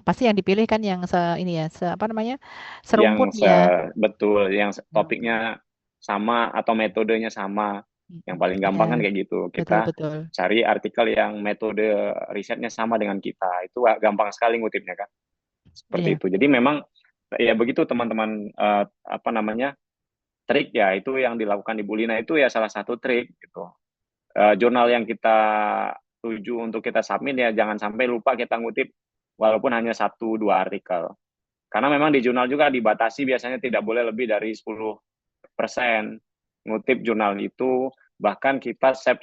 pasti yang dipilih kan yang ini ya apa namanya Yang serumpun ya. betul, yang Hmm. topiknya sama atau metodenya sama. Yang paling Ya, gampang kan kayak gitu. betul Kita betul. cari artikel yang metode risetnya sama dengan kita. Itu gampang sekali ngutipnya kan. Seperti Iya, itu. Jadi memang ya begitu teman-teman, apa namanya, trik ya itu yang dilakukan Ibu Lina itu ya salah satu trik gitu. Jurnal yang kita tuju untuk kita submit ya jangan sampai lupa kita ngutip walaupun hanya satu dua artikel. Karena memang di jurnal juga dibatasi biasanya tidak boleh lebih dari 10% ngutip jurnal itu. Bahkan kita sub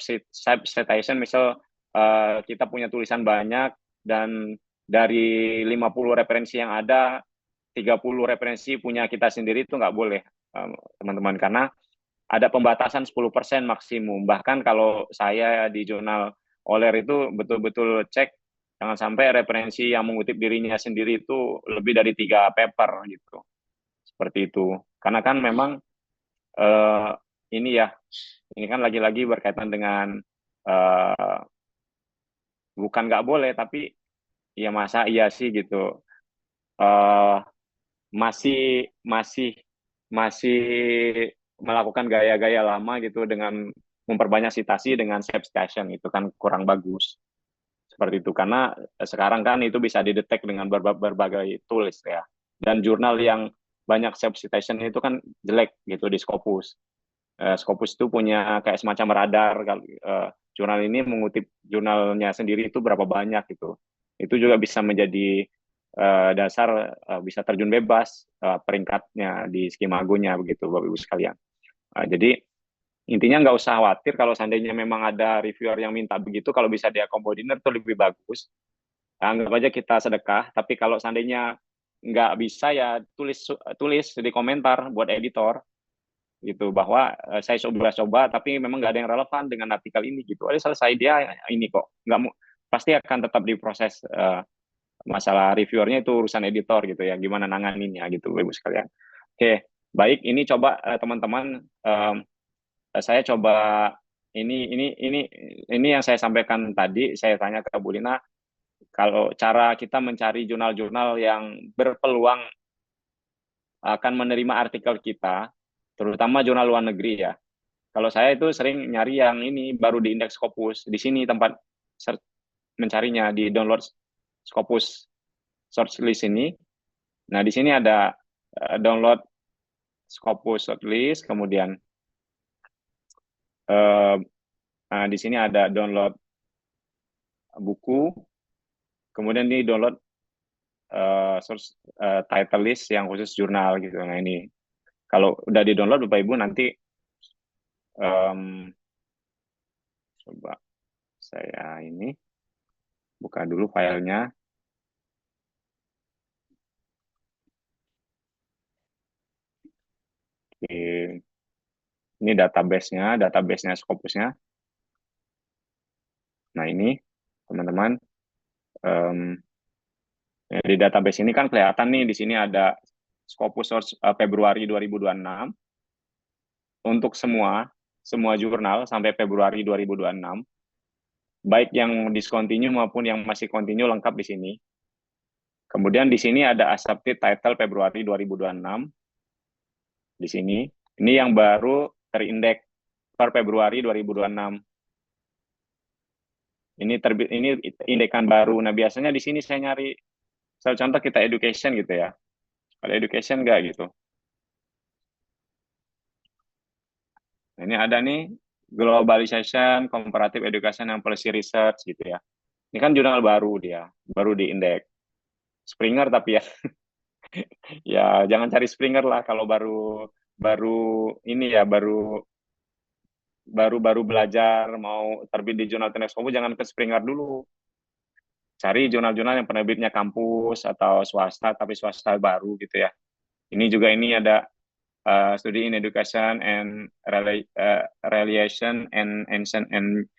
citation, misal kita punya tulisan banyak dan dari 50 referensi yang ada 30 referensi punya kita sendiri itu nggak boleh, teman-teman, karena ada pembatasan 10% maksimum. Bahkan kalau saya di jurnal Oler itu betul-betul cek, jangan sampai referensi yang mengutip dirinya sendiri itu lebih dari 3 paper gitu. Seperti itu. Karena kan memang ini ya, ini kan lagi-lagi berkaitan dengan bukan nggak boleh, tapi ya masa iya sih gitu. Eh, masih masih masih melakukan gaya-gaya lama gitu dengan memperbanyak citasi dengan self citation, itu kan kurang bagus seperti itu, karena sekarang kan itu bisa didetek dengan berbagai tools ya, dan jurnal yang banyak self citation itu kan jelek gitu di Scopus. Scopus itu punya kayak semacam radar, jurnal ini mengutip jurnalnya sendiri itu berapa banyak gitu. Itu juga bisa menjadi dasar bisa terjun bebas peringkatnya di Skimagonya begitu, Bapak Ibu sekalian. Jadi intinya nggak usah khawatir kalau seandainya memang ada reviewer yang minta begitu, kalau bisa diakomodir itu lebih bagus. Anggap aja kita sedekah, tapi kalau seandainya nggak bisa ya tulis di komentar buat editor gitu, bahwa saya coba-coba tapi memang nggak ada yang relevan dengan artikel ini gitu. Ada selesai, dia ini kok nggak pasti akan tetap diproses. Masalah reviewernya itu urusan editor gitu ya, gimana nanganinnya gitu, Ibu sekalian. Oke, baik, ini coba teman-teman, saya coba ini yang saya sampaikan tadi, saya tanya ke Bu Lina, kalau cara kita mencari jurnal-jurnal yang berpeluang akan menerima artikel kita, terutama jurnal luar negeri ya. Kalau saya itu sering nyari yang ini baru di indeks Scopus. Di sini tempat mencarinya, di download Scopus search list ini. Nah, di sini ada download Scopus search list, kemudian di sini ada download buku, kemudian di download source title list yang khusus jurnal gitu. Nah, ini kalau udah di download Bapak Ibu nanti coba saya ini buka dulu filenya. Ini database-nya Scopusnya. Nah, ini teman-teman, di database ini kan kelihatan nih, di sini ada Scopus source Februari 2026 untuk semua jurnal sampai Februari 2026, baik yang discontinue maupun yang masih continue lengkap di sini. Kemudian di sini ada accepted title Februari 2026 di sini. Ini yang baru terindeks per Februari 2026. Ini indekan baru. Nah, biasanya di sini saya nyari, contoh kita education gitu ya. Kalau education enggak gitu. Nah, ini ada nih globalization, comparative education and policy research gitu ya. Ini kan jurnal baru dia, baru di indeks. Springer tapi ya, ya jangan cari Springer lah kalau baru ini ya, baru belajar mau terbit di jurnal Tenex Scopus, jangan ke Springer dulu. Cari jurnal-jurnal yang penerbitnya kampus atau swasta, tapi swasta baru gitu ya. Ini juga ini ada studi in education and relation and ancient and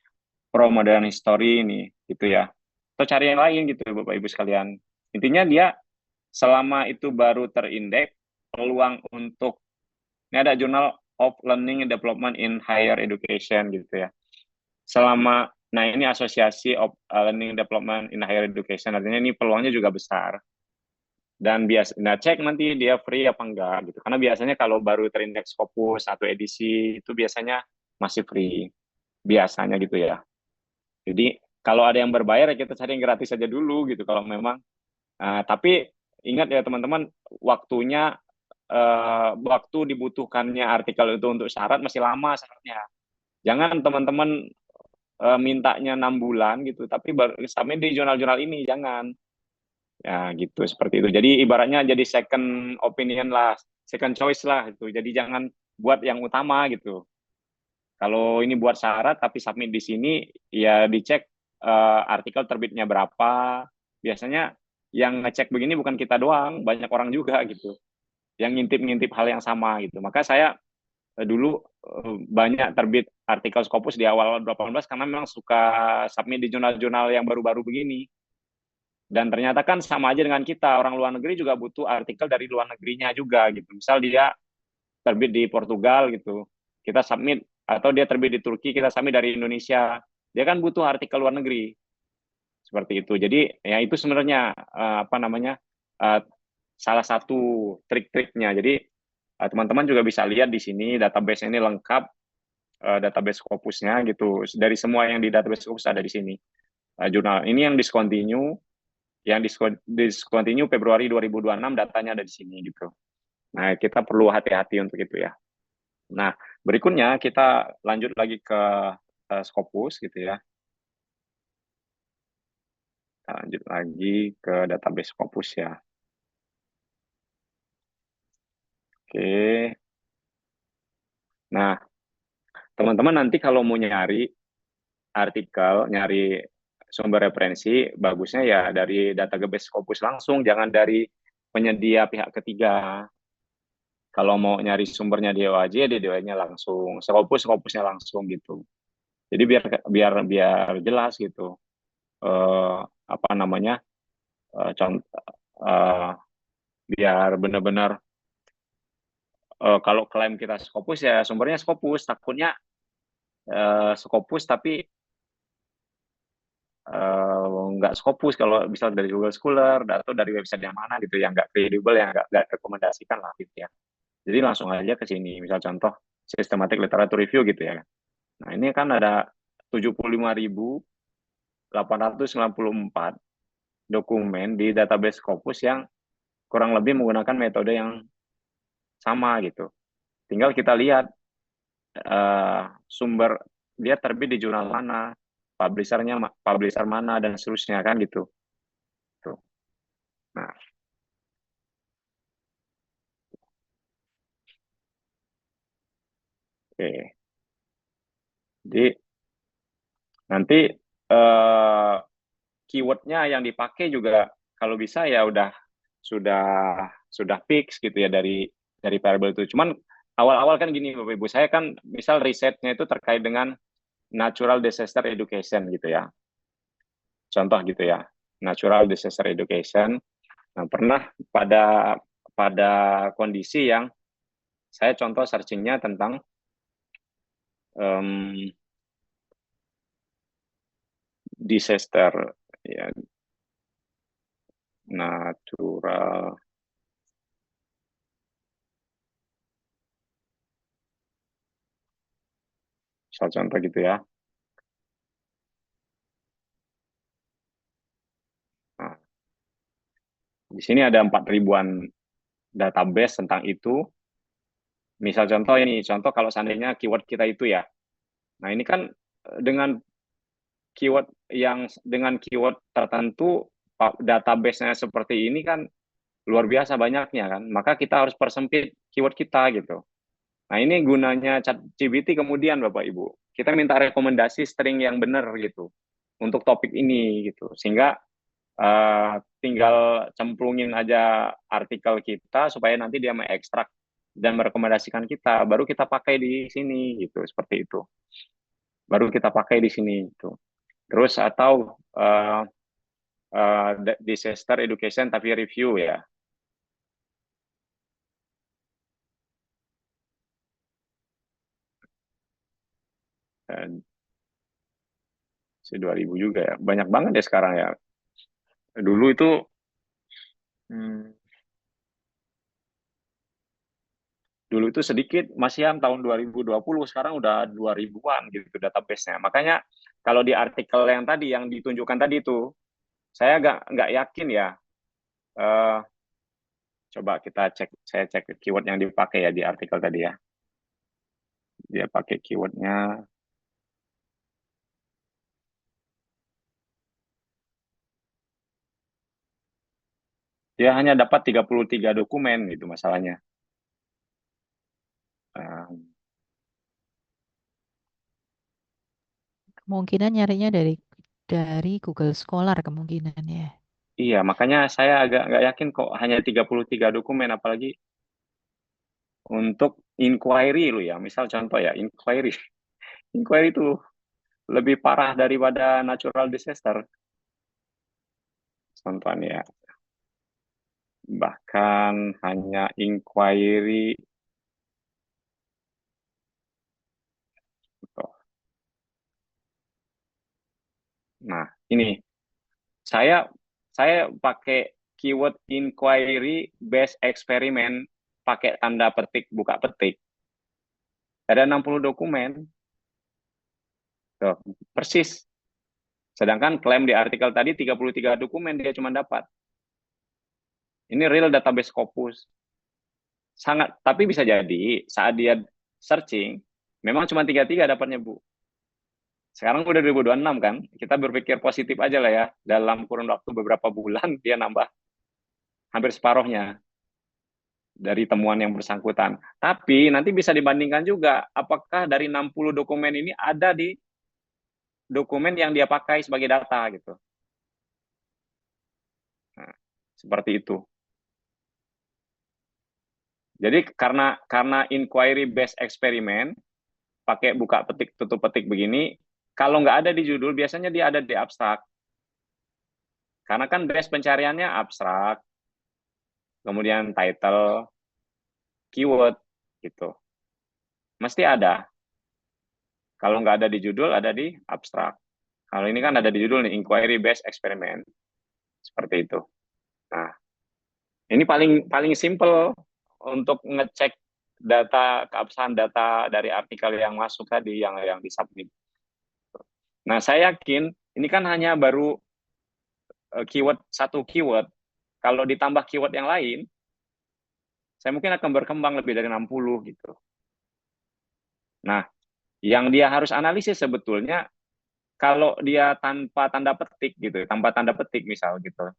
pro-modern history ini gitu ya. Atau cari yang lain gitu Bapak Ibu sekalian. Intinya dia selama itu baru terindeks, peluang untuk, ini ada Journal of Learning and Development in Higher Education gitu ya. Nah ini asosiasi of Learning and Development in Higher Education, artinya ini peluangnya juga besar. Dan cek nanti dia free apa enggak gitu. Karena biasanya kalau baru terindeks Scopus atau edisi itu biasanya masih free. Biasanya gitu ya. Jadi kalau ada yang berbayar ya kita cari yang gratis saja dulu gitu kalau memang. Tapi ingat ya teman-teman, waktu dibutuhkannya artikel itu untuk syarat masih lama syaratnya. Jangan teman-teman mintanya 6 bulan gitu, tapi sampai di jurnal-jurnal ini jangan. Ya gitu, seperti itu. Jadi ibaratnya jadi second opinion lah, second choice lah gitu. Jadi jangan buat yang utama gitu. Kalau ini buat syarat tapi submit di sini, ya dicek artikel terbitnya berapa. Biasanya yang ngecek begini bukan kita doang, banyak orang juga gitu yang ngintip-ngintip hal yang sama gitu. Maka saya dulu banyak terbit artikel Scopus di awal 2018 karena memang suka submit di jurnal-jurnal yang baru-baru begini. Dan ternyata kan sama aja dengan kita, orang luar negeri juga butuh artikel dari luar negerinya juga gitu. Misal dia terbit di Portugal gitu, kita submit, atau dia terbit di Turki, kita submit dari Indonesia. Dia kan butuh artikel luar negeri seperti itu. Jadi ya itu sebenarnya apa namanya salah satu trik-triknya. Jadi teman-teman juga bisa lihat di sini database ini lengkap, database Scopusnya gitu. Dari semua yang di database Scopus ada di sini. Jurnal ini yang discontinue, discontinue Februari 2026 datanya ada di sini gitu. Nah, kita perlu hati-hati untuk itu ya. Nah, berikutnya kita lanjut lagi ke Scopus gitu ya. Kita lanjut lagi ke database Scopus ya. Oke. Nah, teman-teman nanti kalau mau nyari artikel, nyari sumber referensi, bagusnya ya dari database Scopus langsung, jangan dari penyedia pihak ketiga. Kalau mau nyari sumbernya di OAJ, ya di DOA-nya langsung. Scopusnya langsung gitu. Jadi biar biar biar jelas gitu. Apa namanya? Contoh biar benar-benar kalau klaim kita Scopus ya sumbernya Scopus, takutnya Scopus tapi nggak Scopus kalau misal dari Google Scholar atau dari website yang mana gitu yang nggak kredibel, yang nggak rekomendasikan lah gitu ya. Jadi langsung aja ke sini. Misal contoh Systematic Literature Review gitu ya. Nah ini kan ada 75.894 dokumen di database Scopus yang kurang lebih menggunakan metode yang sama gitu. Tinggal kita lihat sumber dia terbit di jurnal mana, publisher mana dan seterusnya kan gitu. Tuh. Nah, oke. Jadi nanti keywordnya yang dipakai juga kalau bisa ya sudah sudah fix gitu ya dari variable itu. Cuman awal-awal kan gini Bapak Ibu, saya kan misal risetnya itu terkait dengan natural disaster education gitu ya. Contoh gitu ya, natural disaster education. Nah, pernah pada kondisi yang saya contoh searchingnya tentang um, disaster ya, natural, misal contoh gitu ya. Nah, di sini ada 4.000-an database tentang itu. Misal contoh ini, contoh kalau seandainya keyword kita itu ya. Nah, ini kan dengan keyword tertentu database-nya seperti ini kan luar biasa banyaknya kan. Maka kita harus persempit keyword kita gitu. Nah, ini gunanya ChatGPT kemudian Bapak Ibu. Kita minta rekomendasi string yang benar gitu untuk topik ini gitu. Sehingga tinggal cemplungin aja artikel kita supaya nanti dia mengekstrak dan merekomendasikan kita, baru kita pakai di sini gitu, seperti itu. Baru kita pakai di sini gitu. Terus atau disaster education tapi review ya. Dan 2000 juga ya. Banyak banget ya sekarang ya. Dulu itu hmm, dulu itu sedikit, masih yang tahun 2020, sekarang udah 2000-an gitu database-nya. Makanya kalau di artikel yang tadi yang ditunjukkan tadi itu, saya nggak yakin ya. Uh, Coba saya cek keyword yang dipakai ya di artikel tadi ya. Dia pakai keywordnya, dia hanya dapat 33 dokumen gitu masalahnya. Kemungkinan nyarinya dari Google Scholar kemungkinan ya. Iya, makanya saya agak nggak yakin kok hanya 33 dokumen, apalagi untuk inquiry lo ya. Misal contoh ya, inquiry. Inquiry itu lebih parah daripada natural disaster. Contohnya ya, bahkan hanya inquiry. Nah, ini saya saya pakai keyword inquiry based experiment pakai tanda petik buka petik. Ada 60 dokumen. Tuh, persis. Sedangkan klaim di artikel tadi 33 dokumen dia cuma dapat. Ini real database Scopus. Sangat, tapi bisa jadi saat dia searching memang cuma 33 dapatnya, Bu. Sekarang udah 2026 kan, kita berpikir positif aja lah ya. Dalam kurun waktu beberapa bulan dia nambah hampir separuhnya dari temuan yang bersangkutan. Tapi nanti bisa dibandingkan juga apakah dari 60 dokumen ini ada di dokumen yang dia pakai sebagai data gitu. Nah, seperti itu. Jadi karena inquiry based experiment pakai buka petik tutup petik begini, kalau nggak ada di judul biasanya dia ada di abstrak. Karena kan base pencariannya abstrak, kemudian title, keyword gitu. Mesti ada. Kalau nggak ada di judul, ada di abstrak. Kalau ini kan ada di judul nih, inquiry based experiment. Seperti itu. Nah, ini paling simple untuk ngecek data, keabsahan data dari artikel yang masuk tadi, yang disubmit. Nah, saya yakin ini kan hanya baru keyword, satu keyword. Kalau ditambah keyword yang lain, saya mungkin akan berkembang lebih dari 60 gitu. Nah, yang dia harus analisis sebetulnya kalau dia tanpa tanda petik gitu, tanpa tanda petik misal gitu.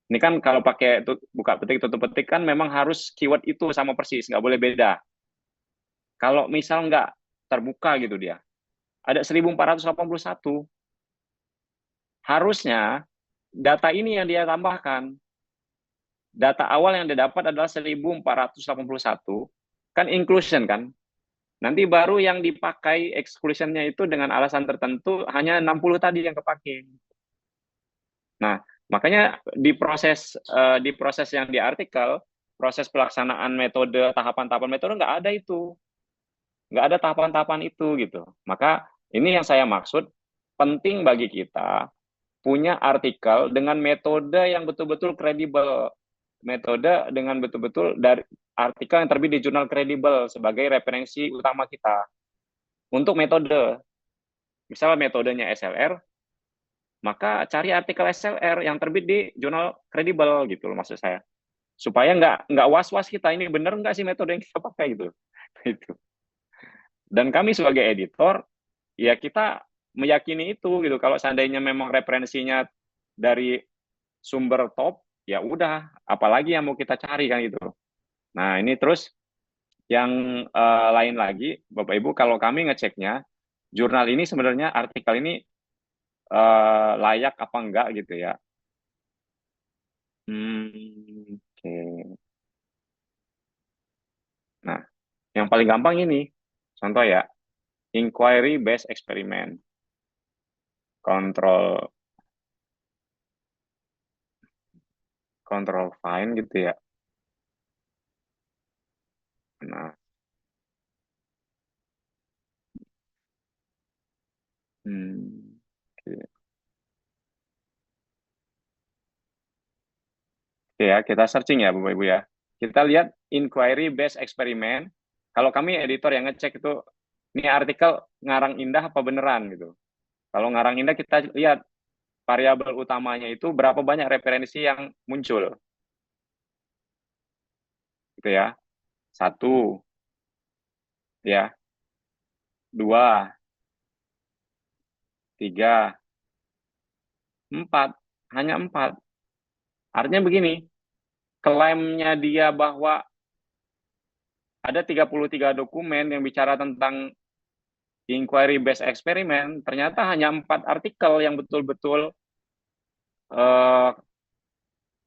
Ini kan kalau pakai buka petik, tutup petik kan memang harus keyword itu sama persis, nggak boleh beda. Kalau misal nggak terbuka gitu dia, ada 1481. Harusnya data ini yang dia tambahkan. Data awal yang dia dapat adalah 1481, kan inclusion kan. Nanti baru yang dipakai exclusionnya itu dengan alasan tertentu hanya 60 tadi yang kepake. Nah, makanya di proses yang di artikel, proses pelaksanaan metode, tahapan-tahapan metode nggak ada itu. Nggak ada tahapan-tahapan itu gitu. Maka ini yang saya maksud, penting bagi kita punya artikel dengan metode yang betul-betul kredibel. Metode dengan betul-betul dari artikel yang terbit di jurnal kredibel sebagai referensi utama kita. Untuk metode, misalnya metodenya SLR, maka cari artikel SLR yang terbit di jurnal kredibel gitu loh maksud saya. Supaya nggak was-was kita, ini bener nggak sih metode yang kita pakai gitu. Dan kami sebagai editor, ya kita meyakini itu gitu. Kalau seandainya memang referensinya dari sumber top, ya udah, apalagi yang mau kita cari kan gitu. Nah, ini terus yang lain lagi, Bapak Ibu, kalau kami ngeceknya, jurnal ini sebenarnya artikel ini layak apa enggak gitu ya. Oke. Nah, yang paling gampang ini, contoh ya, inquiry based experiment. Control find gitu ya. Nah, oke. Oke ya, kita searching ya Bapak Ibu ya. Kita lihat inquiry based experiment. Kalau kami editor yang ngecek itu, ini artikel ngarang indah apa beneran gitu. Kalau ngarang indah kita lihat variabel utamanya itu berapa banyak referensi yang muncul. Gitu ya. 1, ya. 2, 3, 4. Hanya 4. Artinya begini, klaimnya dia bahwa ada 33 dokumen yang bicara tentang inquiry based experiment, ternyata hanya 4 artikel yang betul-betul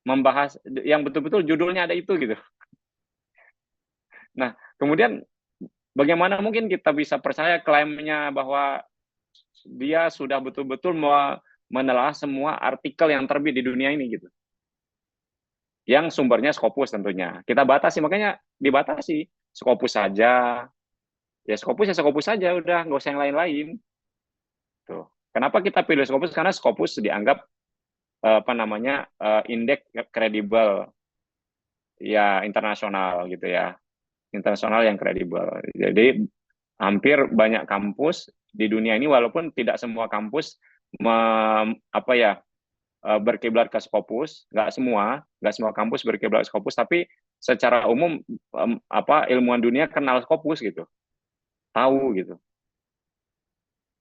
membahas yang betul-betul judulnya ada itu gitu. Nah, kemudian bagaimana mungkin kita bisa percaya klaimnya bahwa dia sudah betul-betul menelaah semua artikel yang terbit di dunia ini gitu. Yang sumbernya Scopus tentunya. Kita batasi, makanya dibatasi. Scopus saja. Ya Scopus saja, udah nggak usah yang lain-lain. Tuh. Kenapa kita pilih Scopus? Karena Scopus dianggap indeks kredibel ya internasional gitu ya. Internasional yang kredibel. Jadi hampir banyak kampus di dunia ini walaupun tidak semua kampus berkiblat ke Scopus, nggak semua kampus berkiblat ke Scopus, tapi secara umum ilmuwan dunia kenal Scopus gitu, tahu gitu,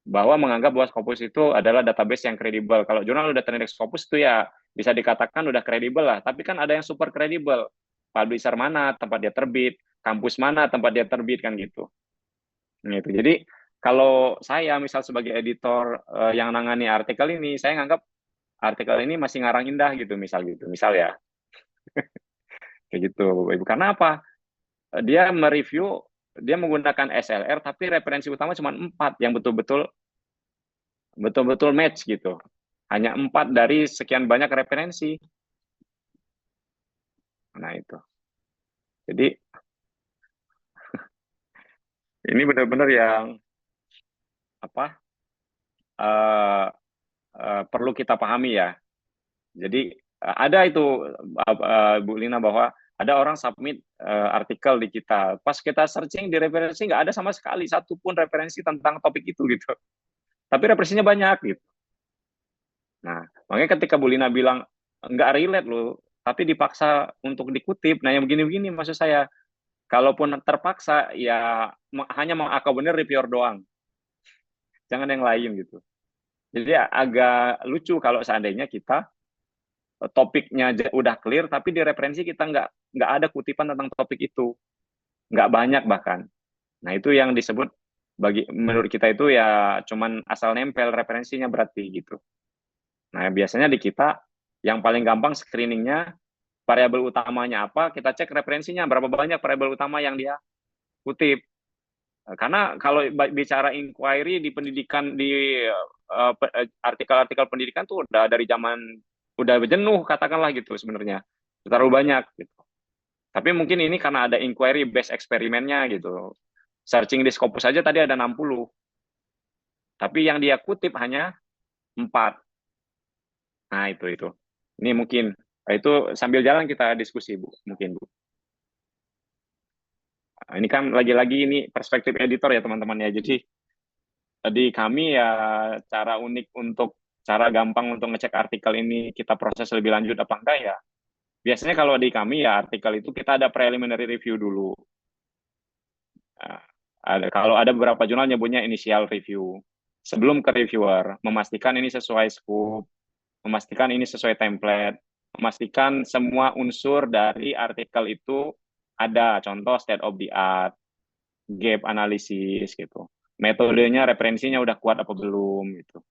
bahwa menganggap bahwa Scopus itu adalah database yang kredibel. Kalau jurnal udah terindeks Scopus itu ya bisa dikatakan udah kredibel lah, tapi kan ada yang super kredibel, publisher mana tempat dia terbit, kampus mana tempat dia terbit kan gitu. Gitu. Jadi kalau saya misal sebagai editor yang nangani artikel ini, saya nganggap artikel ini masih ngarang indah gitu, misal ya, kayak gitu, Ibu. Karena apa? Dia mereview, dia menggunakan SLR, tapi referensi utama cuma 4 yang betul-betul match gitu. Hanya 4 dari sekian banyak referensi. Nah itu. Jadi ini benar-benar yang perlu kita pahami ya. Jadi ada itu Bu Lina bahwa ada orang submit artikel di kita. Pas kita searching di referensi nggak ada sama sekali satu pun referensi tentang topik itu gitu. Tapi referensinya banyak gitu. Nah, makanya ketika Bu Lina bilang nggak relate loh, tapi dipaksa untuk dikutip. Nah, yang begini-begini maksud saya, kalaupun terpaksa ya hanya mengakomodir reviewer doang, jangan yang lain gitu. Jadi agak lucu kalau seandainya kita topiknya udah clear, tapi di referensi kita nggak ada kutipan tentang topik itu, nggak banyak bahkan. Nah itu yang disebut menurut kita itu ya cuman asal nempel referensinya berarti gitu. Nah biasanya di kita yang paling gampang screeningnya variabel utamanya apa, kita cek referensinya berapa banyak variabel utama yang dia kutip. Karena kalau bicara inquiry di pendidikan di artikel-artikel pendidikan tuh udah dari zaman udah jenuh katakanlah gitu sebenarnya, terlalu banyak gitu. Tapi mungkin ini karena ada inquiry based eksperimennya gitu. Searching di Scopus saja tadi ada 60. Tapi yang dia kutip hanya 4. Nah, itu. Ini mungkin itu sambil jalan kita diskusi, Bu. Mungkin, Bu. Nah, ini kan lagi-lagi ini perspektif editor ya, teman-teman ya. Jadi di kami ya cara gampang untuk ngecek artikel ini kita proses lebih lanjut apa enggak ya. Biasanya kalau di kami ya artikel itu kita ada preliminary review dulu. Kalau ada beberapa jurnal nyebutnya initial review. Sebelum ke reviewer, memastikan ini sesuai scope, memastikan ini sesuai template, memastikan semua unsur dari artikel itu ada, contoh state of the art, gap analisis gitu. Metodenya, referensinya udah kuat apa belum gitu.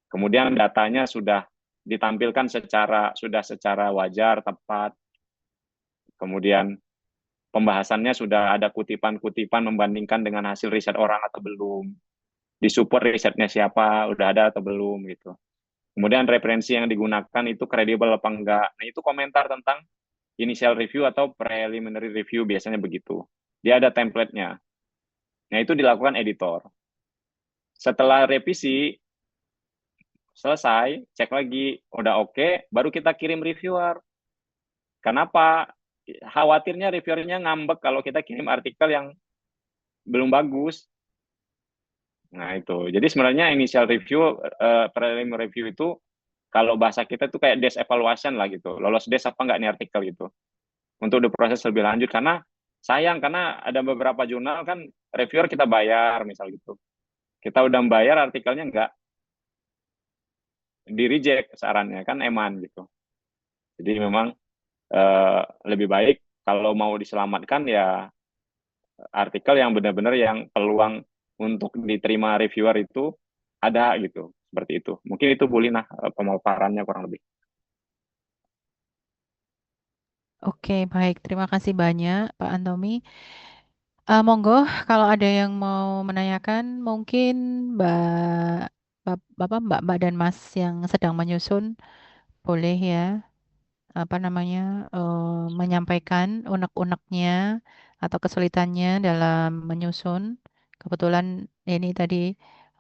Kemudian datanya sudah ditampilkan secara wajar, tepat. Kemudian pembahasannya sudah ada kutipan-kutipan membandingkan dengan hasil riset orang atau belum. Disupport risetnya siapa, udah ada atau belum gitu. Kemudian referensi yang digunakan itu kredibel apa enggak. Nah, itu komentar tentang initial review atau preliminary review biasanya begitu. Dia ada template-nya. Nah, itu dilakukan editor. Setelah revisi selesai, cek lagi udah oke, baru kita kirim reviewer. Kenapa? Khawatirnya reviewernya ngambek kalau kita kirim artikel yang belum bagus. Nah, itu. Jadi sebenarnya initial review, preliminary review itu kalau bahasa kita tuh kayak desk evaluation lah gitu. Lolos desk apa enggak nih artikel gitu. Untuk diproses lebih lanjut karena sayang karena ada beberapa jurnal kan reviewer kita bayar misal gitu. Kita udah bayar artikelnya enggak di reject sarannya kan eman gitu. Jadi memang lebih baik kalau mau diselamatkan ya artikel yang benar-benar yang peluang untuk diterima reviewer itu ada gitu, seperti itu. Mungkin itu Bu Lina pemaparannya kurang lebih. Oke, baik. Terima kasih banyak, Pak Antomi. Monggo, kalau ada yang mau menanyakan, mungkin Mbak, Mbak dan Mas yang sedang menyusun, boleh ya, apa namanya, menyampaikan unek-uneknya atau kesulitannya dalam menyusun. Kebetulan ini tadi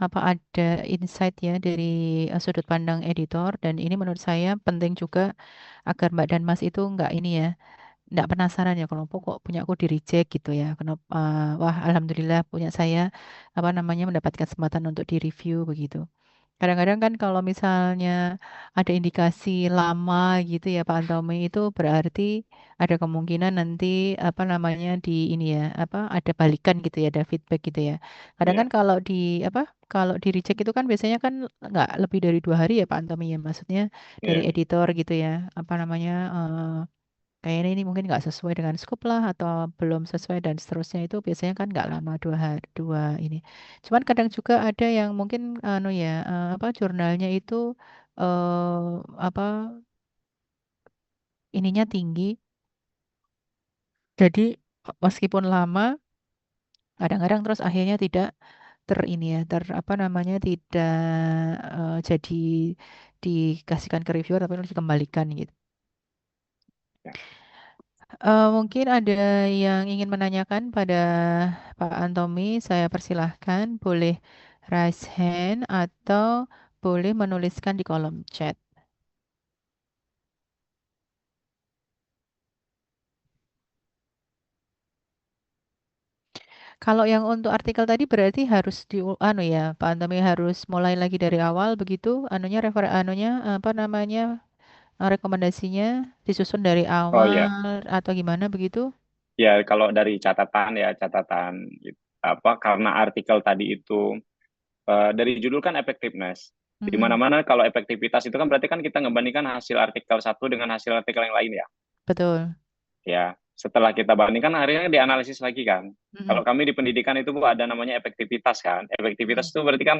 apa ada insight ya dari sudut pandang editor, dan ini menurut saya penting juga agar Mbak dan Mas itu nggak ini ya, nggak penasaran ya kenapa kok punya aku di reject gitu ya. Kenapa? Wah, alhamdulillah punya saya apa namanya mendapatkan kesempatan untuk di review begitu. Kadang-kadang kan kalau misalnya ada indikasi lama gitu ya Pak Antomi, itu berarti ada kemungkinan nanti apa namanya di ini ya apa ada balikan gitu ya, ada feedback gitu ya. Kadang kan Ya, kalau di apa kalau di reject itu kan biasanya kan nggak lebih dari 2 hari ya Pak Antomi ya, maksudnya dari ya, editor gitu ya, apa namanya kayaknya ini mungkin nggak sesuai dengan scope lah atau belum sesuai dan seterusnya, itu biasanya kan nggak lama 2 hari ini. Cuman kadang juga ada yang mungkin anu ya apa jurnalnya itu apa ininya tinggi, jadi meskipun lama kadang-kadang terus akhirnya tidak ter ini ya ter apa namanya tidak jadi dikasihkan ke reviewer tapi harus dikembalikan gitu. ya. Mungkin ada yang ingin menanyakan pada Pak Antomi, saya persilahkan, boleh raise hand atau boleh menuliskan di kolom chat. Kalau yang untuk artikel tadi berarti harus di anu ya, Pak Antomi harus mulai lagi dari awal begitu, anunya anunya apa namanya rekomendasinya disusun dari Oh ya, awal atau gimana begitu? ya kalau dari catatan ya catatan apa karena artikel tadi itu dari judul kan effectiveness. Di Mm-mm, mana-mana kalau efektivitas itu kan berarti kan kita ngebandingkan hasil artikel satu dengan hasil artikel yang lain ya. betul. Ya, setelah kita bandingkan akhirnya dianalisis lagi kan. Kalau Mm-mm, kami di pendidikan itu Bu, ada namanya efektivitas kan. Efektivitas mm-mm, itu berarti kan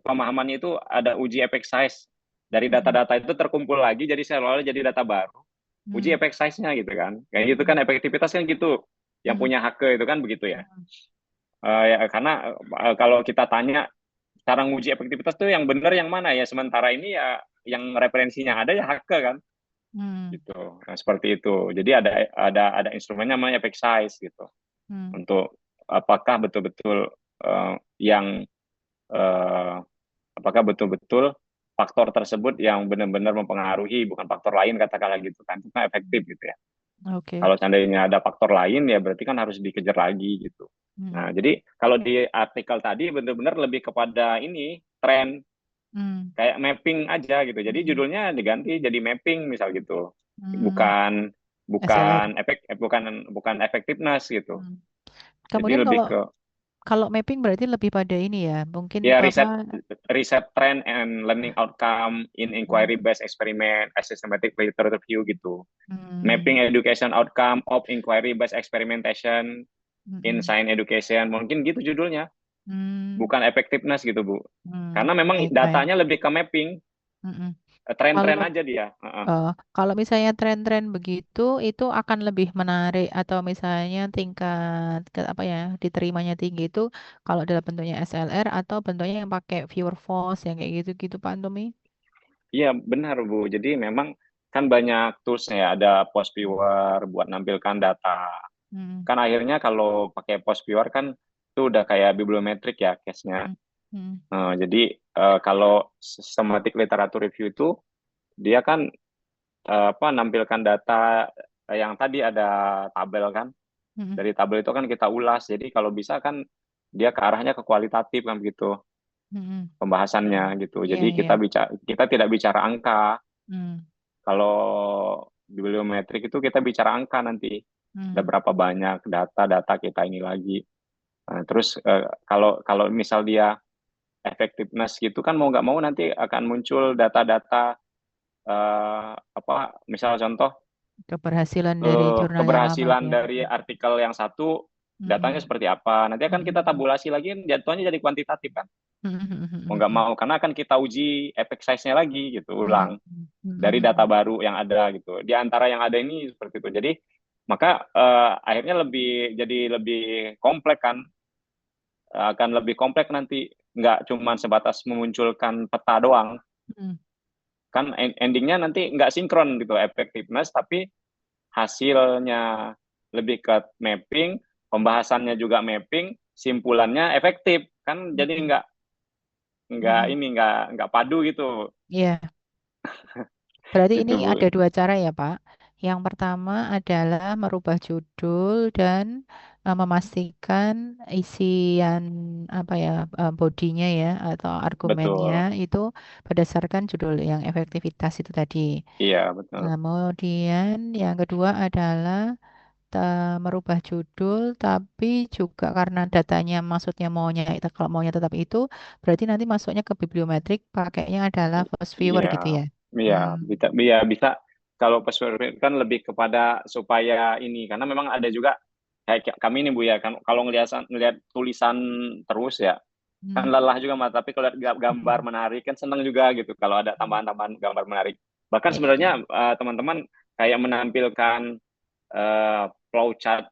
pemahamannya itu ada uji effect size. Dari mm-mm, data-data itu terkumpul lagi jadi seolah-olah jadi data baru. Uji mm-mm, effect size-nya gitu kan. Kayak gitu kan efektivitas kan gitu. Yang mm-mm, punya hak itu kan begitu ya. mm-mm, Ya karena kalau kita tanya cara nguji efektivitas tuh yang benar yang mana ya sementara ini ya yang referensinya ada ya hak kan mm-mm, gitu. Nah, seperti itu. Jadi ada instrumennya namanya effect size gitu mm-mm. untuk apakah betul-betul yang uh, apakah betul-betul faktor tersebut yang benar-benar mempengaruhi bukan faktor lain katakanlah gitu kan itu kan efektif gitu ya. Oke. Kalau seandainya ada faktor lain ya berarti kan harus dikejar lagi gitu. Mm, Nah, jadi kalau di artikel tadi benar-benar lebih kepada ini tren mm, kayak mapping aja gitu. Jadi mm, judulnya diganti jadi mapping misal gitu. mm. Bukan bukan SLR. efek bukan bukan effectiveness gitu. Mm. Jadi Kemudian lebih kalau ke kalau mapping berarti lebih pada ini ya, mungkin ya apa? riset trend and learning outcome in inquiry Mm, based experiment as systematic literature review gitu. mm, Mapping education outcome of inquiry based experimentation in mm, science education. Mungkin gitu judulnya. mm, Bukan effectiveness gitu, Bu. Karena memang baik baik. datanya lebih ke mapping, Mm-mm. tren-tren Kalau aja dia. Heeh. kalau misalnya tren-tren begitu itu akan lebih menarik atau misalnya tingkat apa ya diterimanya tinggi itu kalau dalam bentuknya SLR atau bentuknya yang pakai viewer force yang kayak gitu-gitu Pak Antomi? Iya, benar, Bu. Jadi memang kan banyak toolsnya ya, ada post viewer buat nampilkan data. Mm, Kan akhirnya kalau pakai post viewer kan itu udah kayak bibliometrik ya case-nya. mm, mm, Jadi kalau systematic literature review itu dia kan apa nampilkan data yang tadi ada tabel kan. mm, Dari tabel itu kan kita ulas. Jadi kalau bisa kan dia ke arahnya ke kualitatif kan begitu mm, pembahasannya mm. gitu. Iya Jadi iya. kita tidak bicara angka. Mm, Kalau bibliometrik itu kita bicara angka nanti. Ada mm. berapa banyak data-data kita ini lagi. Nah, terus kalau kalau misal dia effectiveness gitu kan mau nggak mau nanti akan muncul data-data apa misal contoh Keberhasilan dari jurnal yang lama itu keberhasilan ya. dari artikel yang satu datanya Mm-mm. seperti apa. Nanti akan kita Mm-mm. tabulasi lagi, jatuhnya jadi kuantitatif kan. Mau nggak Mm-mm. mau, karena akan kita uji efek size-nya lagi gitu, ulang dari data Mm-mm. baru yang ada gitu. Di antara yang ada ini seperti itu. Jadi maka akhirnya lebih kompleks kan, akan lebih kompleks nanti, nggak cuma sebatas memunculkan peta doang. Mm-mm. Kan endingnya nanti nggak sinkron gitu effectiveness, tapi hasilnya lebih ke mapping, pembahasannya juga mapping, simpulannya efektif kan, jadi Mm-mm. nggak Mm-mm. ini nggak padu gitu. Iya, berarti ini Gitu Bu. ada dua cara ya, Pak. Yang pertama adalah merubah judul dan memastikan isian apa ya bodinya ya atau argumennya Betul. itu berdasarkan judul yang efektivitas itu tadi. Iya, betul. Kemudian yang kedua adalah merubah judul, tapi juga karena datanya maksudnya maunya kalau maunya tetap itu, berarti nanti masuknya ke bibliometrik pakainya adalah first viewer Iya, gitu ya. iya, Hmm. bisa. Kalau persuasif kan lebih kepada supaya ini, karena memang ada juga kayak kami ini Bu ya, kan kalau ngelihat tulisan terus ya, kan Hmm. lelah juga Mas. Tapi kalau lihat gambar Hmm. menarik kan senang juga gitu. Kalau ada tambahan-tambahan gambar menarik. Bahkan sebenarnya Iya. teman-teman kayak menampilkan flowchart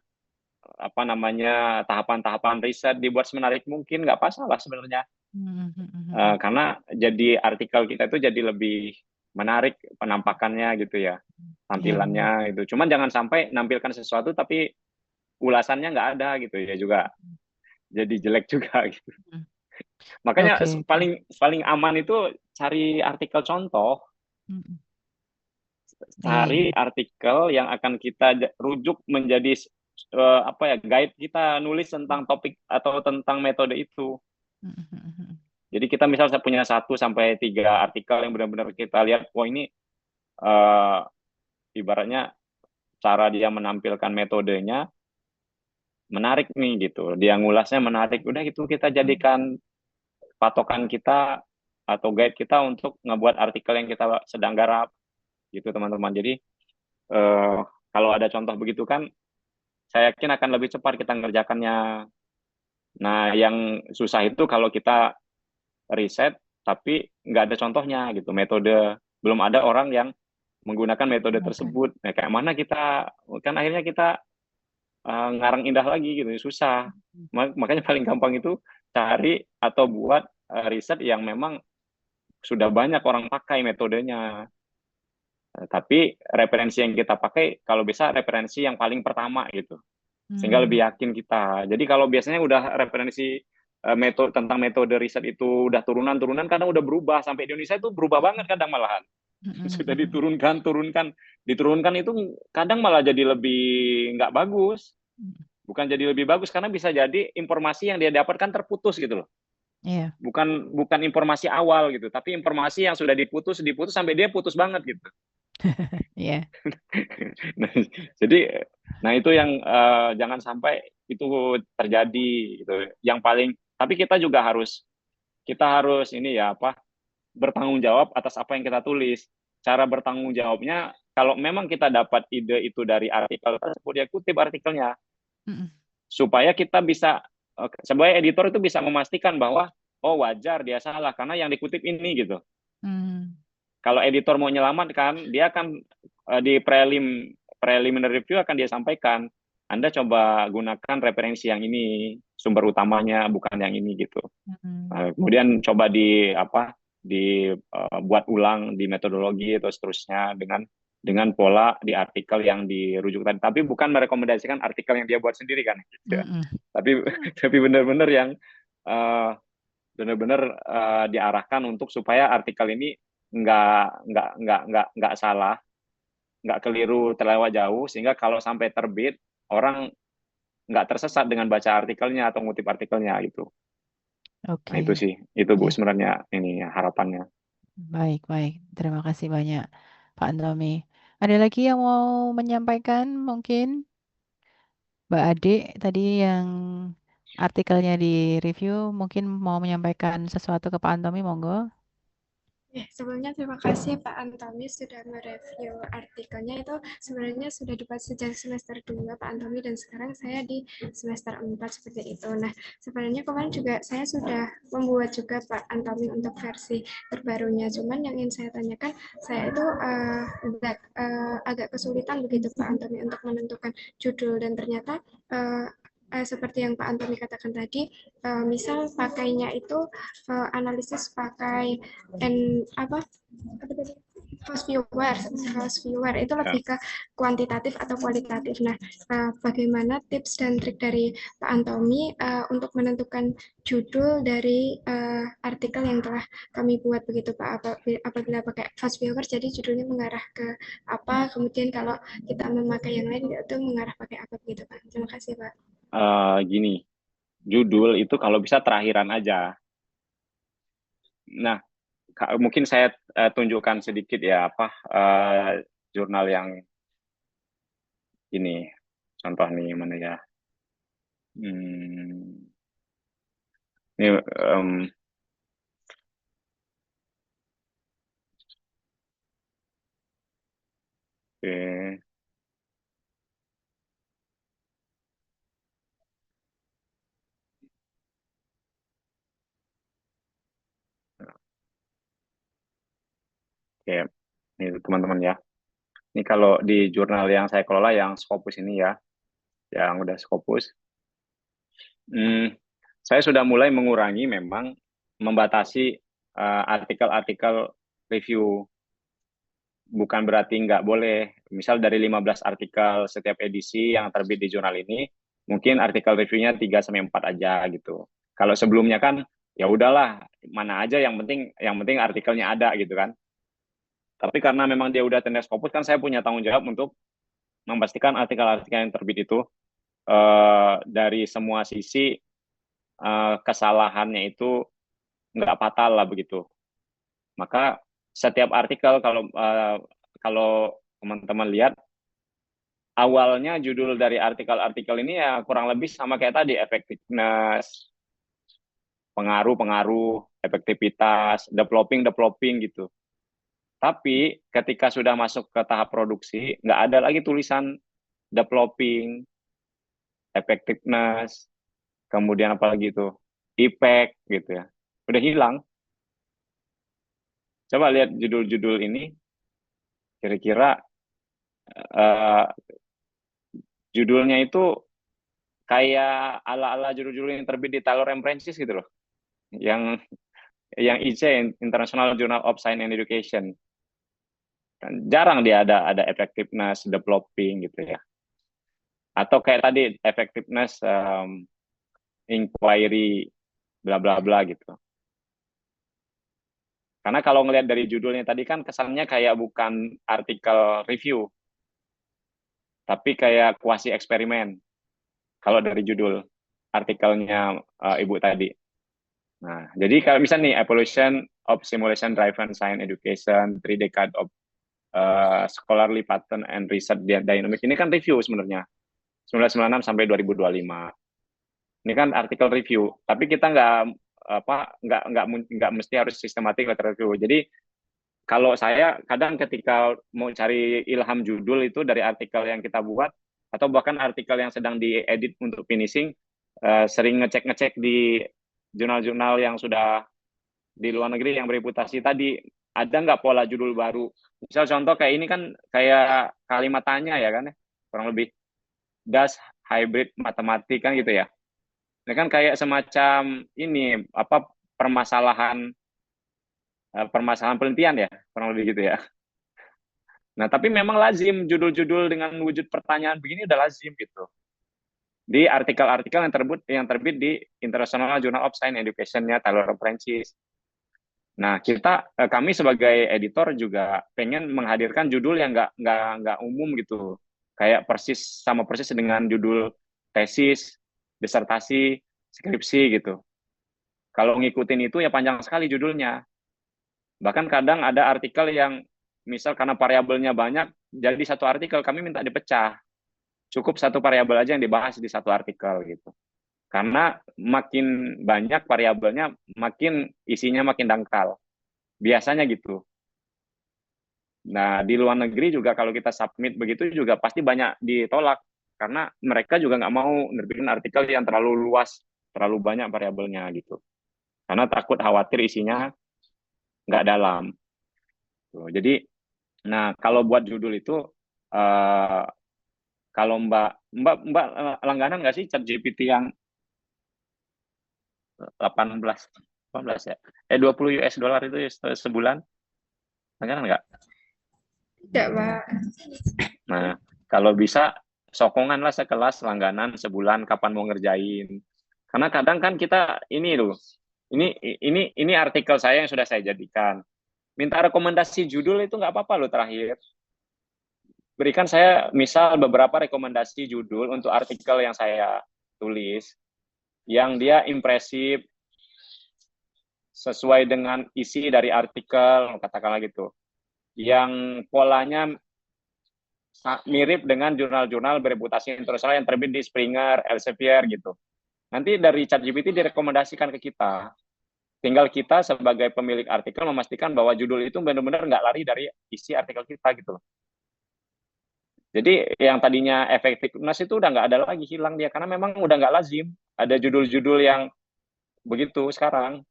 apa namanya tahapan-tahapan riset dibuat semenarik mungkin nggak masalah sebenarnya. Hmm. Hmm. Hmm. Karena jadi artikel kita itu jadi lebih menarik penampakannya gitu ya, Iya. tampilannya itu. Cuman jangan sampai nampilkan sesuatu tapi ulasannya nggak ada gitu ya, juga jadi jelek juga gitu. Hmm. Makanya Oke, oke. paling paling aman itu cari artikel contoh, Hmm. Iya, cari iya. artikel yang akan kita rujuk menjadi apa ya, guide kita nulis tentang topik atau tentang metode itu. Hmm. Hmm. Hmm. Jadi kita misalnya punya 1 sampai 3 artikel yang benar-benar kita lihat, wah ini eh, ibaratnya cara dia menampilkan metodenya menarik nih gitu. Dia ngulasnya menarik. Udah itu kita jadikan patokan kita atau guide kita untuk ngebuat artikel yang kita sedang garap gitu teman-teman. Jadi eh, kalau ada contoh begitu kan, saya yakin akan lebih cepat kita ngerjakannya. Nah, yang susah itu kalau kita riset tapi nggak ada contohnya gitu, metode. Belum ada orang yang menggunakan metode Oke. tersebut. Nah, kayak mana kita, kan akhirnya kita ngarang indah lagi gitu, susah. Makanya paling gampang itu cari atau buat riset yang memang sudah banyak orang pakai metodenya. Tapi referensi yang kita pakai kalau bisa referensi yang paling pertama gitu, sehingga Hmm. lebih yakin kita. Jadi kalau biasanya udah referensi metode tentang metode riset itu udah turunan-turunan, kadang udah berubah sampai di Indonesia itu berubah banget kadang malahan. Hmm. Sudah Hmm. diturunkan itu kadang malah jadi lebih nggak bagus. Hmm. Bukan jadi lebih bagus karena bisa jadi informasi yang dia dapatkan terputus gitu loh. Iya. Bukan bukan informasi awal gitu, tapi informasi yang sudah diputus diputus sampai dia putus banget gitu. Iya. Nah, jadi nah itu yang jangan sampai itu terjadi gitu. Yang paling, tapi kita harus ini ya apa, bertanggung jawab atas apa yang kita tulis. Cara bertanggung jawabnya, kalau memang kita dapat ide itu dari artikel tersebut, ya kutip artikelnya Hmm. supaya kita bisa sebagai editor itu bisa memastikan bahwa oh wajar dia salah karena yang dikutip ini gitu. Hmm. Kalau editor mau nyelamatkan, dia akan di preliminary review akan dia sampaikan, Anda coba gunakan referensi yang ini, sumber utamanya bukan yang ini gitu. Hmm. Kemudian coba dibuat ulang di metodologi atau seterusnya dengan pola di artikel yang dirujuk tadi. Tapi bukan merekomendasikan artikel yang dia buat sendiri kan, gitu ya. Hmm. Tapi tapi benar-benar yang uh, benar-benar diarahkan untuk supaya artikel ini nggak salah, nggak keliru, terlewat jauh, sehingga kalau sampai terbit orang nggak tersesat dengan baca artikelnya atau ngutip artikelnya gitu. Nah itu Oke. sih, itu Bu Ya. sebenarnya ini ya, harapannya. Baik, baik. Terima kasih banyak, Pak Antomi. Ada lagi yang mau menyampaikan mungkin Mbak Ade tadi yang artikelnya di review mungkin mau menyampaikan sesuatu ke Pak Antomi, monggo. Sebelumnya terima kasih Pak Antoni sudah mereview artikelnya. Itu sebenarnya sudah dibuat sejak semester 2 Pak Antoni, dan sekarang saya di semester 4 seperti itu. Nah, sebenarnya kemarin juga saya sudah membuat juga Pak Antoni untuk versi terbarunya. Cuman yang ingin saya tanyakan, saya itu agak kesulitan begitu Pak Antoni untuk menentukan judul, dan ternyata seperti yang Pak Antoni katakan tadi, misal pakainya itu analisis pakai apa tadi, host viewer itu Ya. lebih ke kuantitatif atau kualitatif. Nah, bagaimana tips dan trik dari Pak Antomi untuk menentukan judul dari artikel yang telah kami buat begitu Pak? Apabila pakai host viewer, jadi judulnya mengarah ke apa, kemudian kalau kita memakai yang lain itu mengarah pakai apa begitu Pak? Terima kasih Pak. Gini, judul itu kalau bisa terakhiran aja. Nah, mungkin saya tunjukkan sedikit ya jurnal yang ini, contoh nih mana ya? Ini oke. Oke, ini teman-teman ya. Ini kalau di jurnal yang saya kelola yang Scopus ini ya, yang udah Scopus, saya sudah mulai mengurangi memang membatasi artikel-artikel review. Bukan berarti nggak boleh. Misal dari 15 artikel setiap edisi yang terbit di jurnal ini, mungkin artikel reviewnya 3-4 aja gitu. Kalau sebelumnya kan ya udahlah, mana aja yang penting artikelnya ada gitu kan. Tapi karena memang dia udah tender Scopus, kan saya punya tanggung jawab untuk memastikan artikel-artikel yang terbit itu dari semua sisi kesalahannya itu nggak fatal lah begitu. Maka setiap artikel kalau teman-teman lihat, awalnya judul dari artikel-artikel ini ya kurang lebih sama kayak tadi, effectiveness, pengaruh, efektivitas, developing gitu. Tapi ketika sudah masuk ke tahap produksi, nggak ada lagi tulisan developing, effectiveness, kemudian apalagi itu, impact gitu ya. Udah hilang. Coba lihat judul-judul ini, kira-kira judulnya itu kayak ala-ala judul-judul yang terbit di Taylor and Francis gitu loh. Yang IC, International Journal of Science and Education. Kan jarang dia ada effectiveness, developing gitu ya. Atau kayak tadi effectiveness, inquiry, bla bla bla gitu. Karena kalau ngelihat dari judulnya tadi kan kesannya kayak bukan artikel review, tapi kayak kuasi eksperimen. Kalau dari judul artikelnya Ibu tadi. Nah, jadi kalau misalnya nih, Evolution of Simulation Driven Science Education, 3 Decades of Scholarly Pattern and Research Dynamics, ini kan review sebenarnya, 1996 sampai 2025. Ini kan artikel review, tapi kita nggak mesti harus sistematik review. Jadi kalau saya kadang ketika mau cari ilham judul itu dari artikel yang kita buat, atau bahkan artikel yang sedang diedit untuk finishing, sering ngecek di jurnal-jurnal yang sudah di luar negeri yang bereputasi tadi, ada nggak pola judul baru. Misal contoh kayak ini kan kayak kalimat tanya ya kan, kurang lebih, does hybrid matematik kan gitu ya. Ini kan kayak semacam ini permasalahan penelitian ya, kurang lebih gitu ya. Nah, tapi memang lazim judul-judul dengan wujud pertanyaan begini udah lazim gitu. Di artikel-artikel yang terbit di International Journal of Science Education-nya Taylor Francis. Nah, kami sebagai editor juga pengen menghadirkan judul yang nggak umum gitu. Kayak sama persis dengan judul tesis, disertasi, skripsi gitu. Kalau ngikutin itu ya panjang sekali judulnya. Bahkan kadang ada artikel yang misal karena variabelnya banyak, jadi satu artikel kami minta dipecah. Cukup satu variabel aja yang dibahas di satu artikel gitu. Karena makin banyak variabelnya, makin isinya makin dangkal. Biasanya gitu. Nah, di luar negeri juga kalau kita submit begitu juga pasti banyak ditolak karena mereka juga nggak mau nerbitin artikel yang terlalu luas, terlalu banyak variabelnya gitu. Karena takut khawatir isinya nggak dalam. Tuh, jadi, nah kalau buat judul itu, eh, kalau Mbak langganan nggak sih ChatGPT yang 18 ya? 20 US dollar itu sebulan? Langganan nggak? Tidak, Pak. Nah, kalau bisa sokongan lah sekelas langganan sebulan kapan mau ngerjain. Karena kadang kan kita ini loh, ini artikel saya yang sudah saya jadikan. Minta rekomendasi judul itu nggak apa-apa loh terakhir. Berikan saya misal beberapa rekomendasi judul untuk artikel yang saya tulis, yang dia impresif, sesuai dengan isi dari artikel, katakanlah gitu. Yang polanya mirip dengan jurnal-jurnal bereputasi internasional yang terbit di Springer, Elsevier gitu. Nanti dari ChatGPT direkomendasikan ke kita. Tinggal kita sebagai pemilik artikel memastikan bahwa judul itu benar-benar nggak lari dari isi artikel kita gitu. Jadi yang tadinya efektivitas itu udah nggak ada lagi, hilang dia karena memang udah nggak lazim ada judul-judul yang begitu sekarang.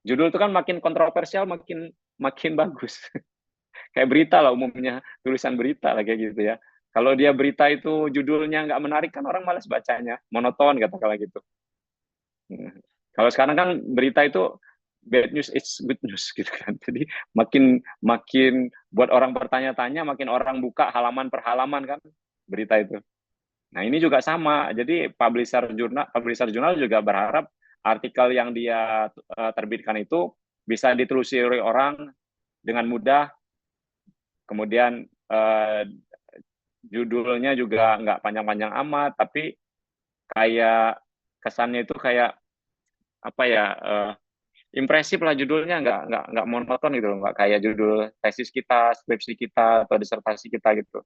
Judul itu kan makin kontroversial, makin makin bagus. Kayak berita lah umumnya, tulisan berita lah kayak gitu ya. Kalau dia berita itu judulnya nggak menarik kan orang malas bacanya, monoton katakanlah gitu. Kalau sekarang kan berita itu bad news is good news gitu kan. Jadi makin makin buat orang bertanya-tanya, makin orang buka halaman per halaman kan berita itu. Nah, ini juga sama. Jadi publisher jurnal juga berharap artikel yang dia terbitkan itu bisa ditelusuri orang dengan mudah. Kemudian judulnya juga nggak panjang-panjang amat, tapi kayak kesannya itu kayak apa ya, impresif lah judulnya, nggak monoton gitu loh, nggak kayak judul tesis kita, skripsi kita atau disertasi kita gitu.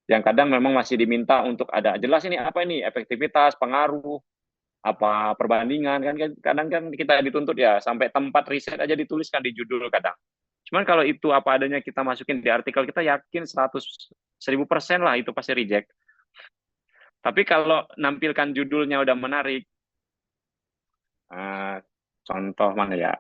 Yang kadang memang masih diminta untuk ada jelas ini apa ini efektivitas, pengaruh, apa perbandingan kan, kadang kan kita dituntut ya sampai tempat riset aja dituliskan di judul kadang. Cuman kalau itu apa adanya kita masukin di artikel, kita yakin 1000% lah itu pasti reject. Tapi kalau nampilkan judulnya udah menarik, contoh mana ya?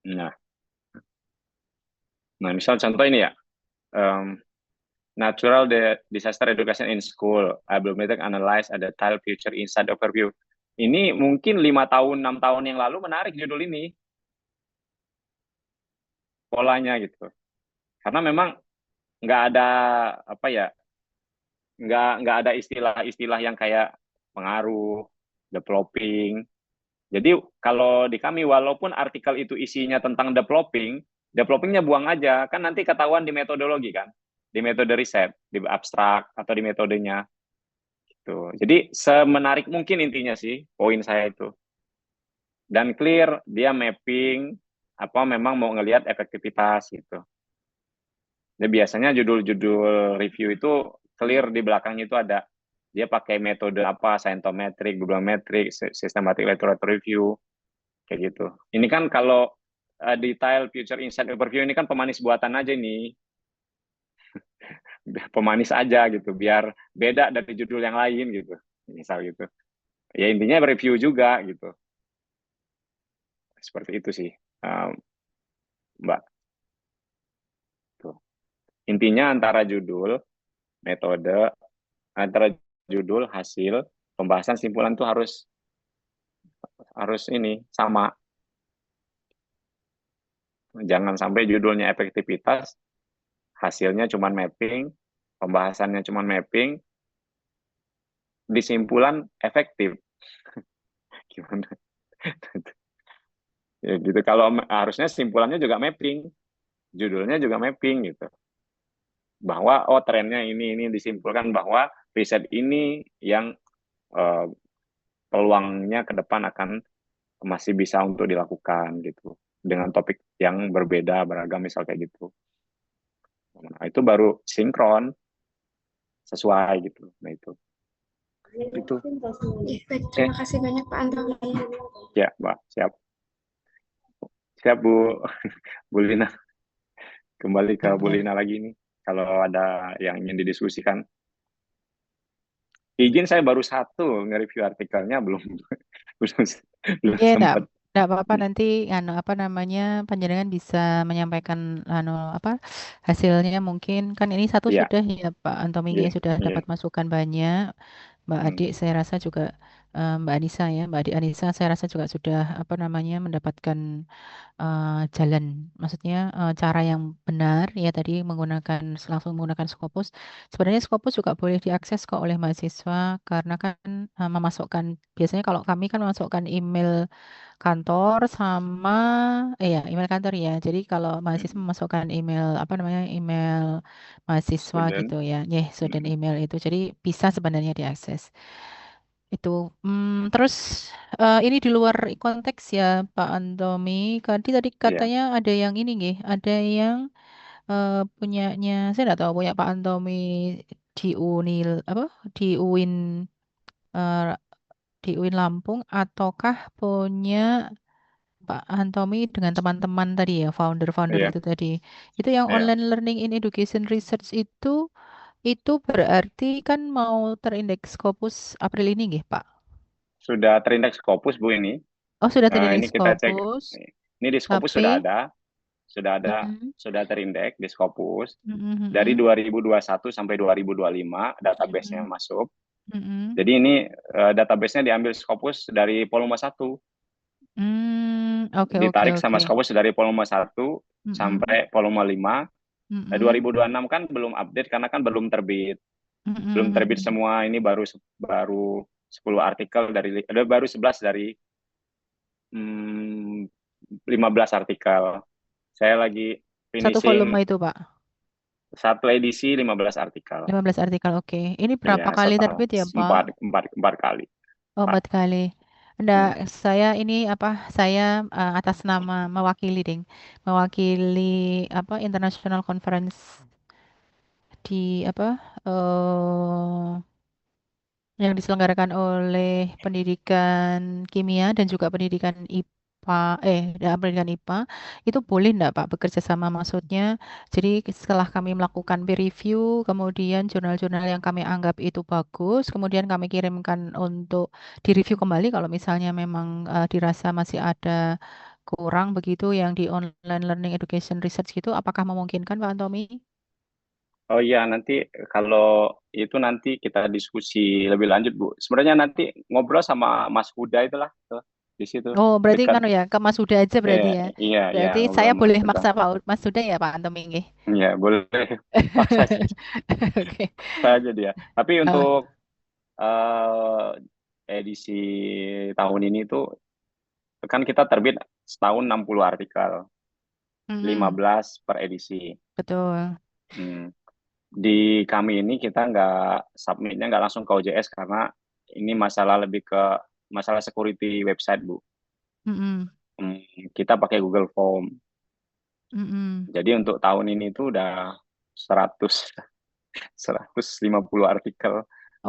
Nah, misal contoh ini ya, Natural Disaster Education in School, Bibliometric Analyze, ada Tile Future Insight Overview. Ini mungkin 5 tahun, 6 tahun yang lalu menarik judul ini. Polanya gitu. Karena memang nggak ada apa ya, nggak ada istilah-istilah yang kayak pengaruh, developing. Jadi kalau di kami walaupun artikel itu isinya tentang developingnya buang aja, kan nanti ketahuan di metodologi kan, di metode riset, di abstrak atau di metodenya. Gitu. Jadi semenarik mungkin intinya sih poin saya itu. Dan clear dia mapping apa memang mau ngelihat efektivitas gitu. Jadi biasanya judul-judul review itu clear di belakangnya itu ada dia pakai metode apa, scientometric, bibliometric, systematic literature review, kayak gitu. Ini kan kalau detail future insight overview ini kan pemanis buatan aja nih, pemanis aja gitu, biar beda dari judul yang lain gitu, misal gitu. Ya intinya review juga gitu. Seperti itu sih, Mbak. Tuh. Intinya antara judul, metode, antara judul, hasil, pembahasan, simpulan tuh harus ini sama. Jangan sampai judulnya efektivitas, hasilnya cuma mapping, pembahasannya cuma mapping, disimpulan efektif. Gimana? Ya gitu. Kalau harusnya simpulannya juga mapping, judulnya juga mapping gitu. Bahwa trennya ini disimpulkan bahwa riset ini yang peluangnya ke depan akan masih bisa untuk dilakukan gitu dengan topik yang berbeda beragam misal kayak gitu. Nah, itu baru sinkron sesuai gitu. Nah itu Baik, terima kasih banyak Pak Antomi. ya Mbak, siap Bu. Bu Lina, kembali ke Bu Oke. Lina lagi nih kalau ada yang ingin didiskusikan. Izin saya baru satu nge-review artikelnya, belum belum Iya, sempat. enggak apa-apa, nanti apa namanya, panjenengan bisa menyampaikan apa hasilnya, mungkin kan ini satu Iya, sudah ya Pak Antomi, iya, sudah iya. dapat masukan banyak. Mbak Adik saya rasa juga, Mbak Anissa ya, Mbak Adik Anissa saya rasa juga sudah apa namanya, mendapatkan jalan, maksudnya cara yang benar ya, tadi langsung menggunakan Scopus. Sebenarnya Scopus juga boleh diakses kok oleh mahasiswa, karena kan biasanya kalau kami kan memasukkan email kantor sama ya email kantor ya. Jadi kalau mahasiswa memasukkan email apa namanya, email mahasiswa gitu Student. ya, student email itu. Jadi bisa sebenarnya diakses. Itu. Terus ini di luar konteks ya Pak Antomi. Tadi Iya, katanya ada yang ini nggih, ada yang punyanya, saya nggak tahu, punya Pak Antomi di Unil apa, di UIN, eh, di UIN Lampung, ataukah punya Pak Antomi dengan teman-teman tadi ya, founder-founder iya, itu tadi. Itu yang iya. online learning in education research itu berarti kan mau terindeks Scopus April ini nggih, Pak? Sudah terindeks Scopus Bu ini. Oh, sudah Ini terindeks kita cek. Scopus, Ini di Scopus tapi sudah ada, mm, sudah terindeks di Scopus. mm, mm, Dari mm, 2021 sampai 2025 database-nya mm, masuk. mm, Jadi ini database-nya diambil Scopus dari volume 1. oke, oke, Ditarik sama oke. Scopus dari volume 1 Mm, sampai volume 5. mm, Nah, mm, 2026 kan belum update karena kan belum terbit. mm, Belum mm, terbit mm. semua, ini baru 10 artikel baru 11 dari 15 artikel. Saya lagi Satu volume finishing itu, Pak. satu edisi 15 artikel. 15 artikel, oke. Ini berapa Iya, kali setahun terbit ya, Pak? empat kali. Oh, Empat. 4 kali. Enggak, Hmm. saya ini apa? Saya atas nama mewakili, Ding. Mewakili apa? International Conference di apa? Yang diselenggarakan oleh pendidikan kimia dan juga pendidikan IPA, pendidikan IPA, itu boleh enggak Pak bekerja sama, maksudnya? Jadi setelah kami melakukan peer review, kemudian jurnal-jurnal yang kami anggap itu bagus, kemudian kami kirimkan untuk direview kembali kalau misalnya memang dirasa masih ada kurang begitu yang di online learning education research gitu, apakah memungkinkan Pak Antomi? Oh iya, nanti kalau itu nanti kita diskusi lebih lanjut, Bu. Sebenarnya nanti ngobrol sama Mas Huda itulah tuh, di situ Oh, berarti dekat. kan ya ke Mas Huda aja berarti Iya, ya. iya, iya, Berarti ngobrol saya sama boleh Mas Huda. maksa Pak Mas Huda ya Pak Antomi nggih? Iya, boleh paksa Oke. saja dia. Tapi Oh, untuk eh, edisi tahun ini tuh kan kita terbit setahun 60 artikel, mm, 15 per edisi. betul. Hmm. Di kami ini kita nggak submitnya nggak langsung ke OJS karena ini masalah lebih ke masalah security website, Bu. Mm-mm, Hmm, kita pakai Google Form. mm-mm. Jadi untuk tahun ini tuh udah 100 150 artikel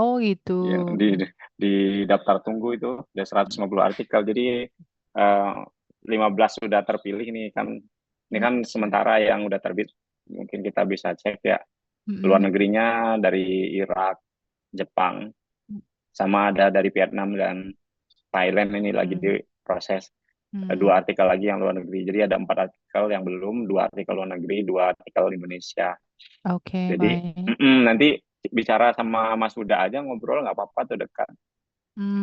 Oh gitu. yang di daftar tunggu itu udah 150 artikel. Jadi eh, 15 sudah terpilih ini kan sementara yang udah terbit mungkin kita bisa cek ya luar Mm-mm, negerinya dari Irak, Jepang, sama ada dari Vietnam dan Thailand ini lagi mm, diproses. mm. 2 artikel lagi yang luar negeri. Jadi ada 4 artikel yang belum, 2 artikel luar negeri, 2 artikel Indonesia. Oke, Jadi baik. nanti bicara sama Mas Huda aja ngobrol nggak apa-apa tuh dekat.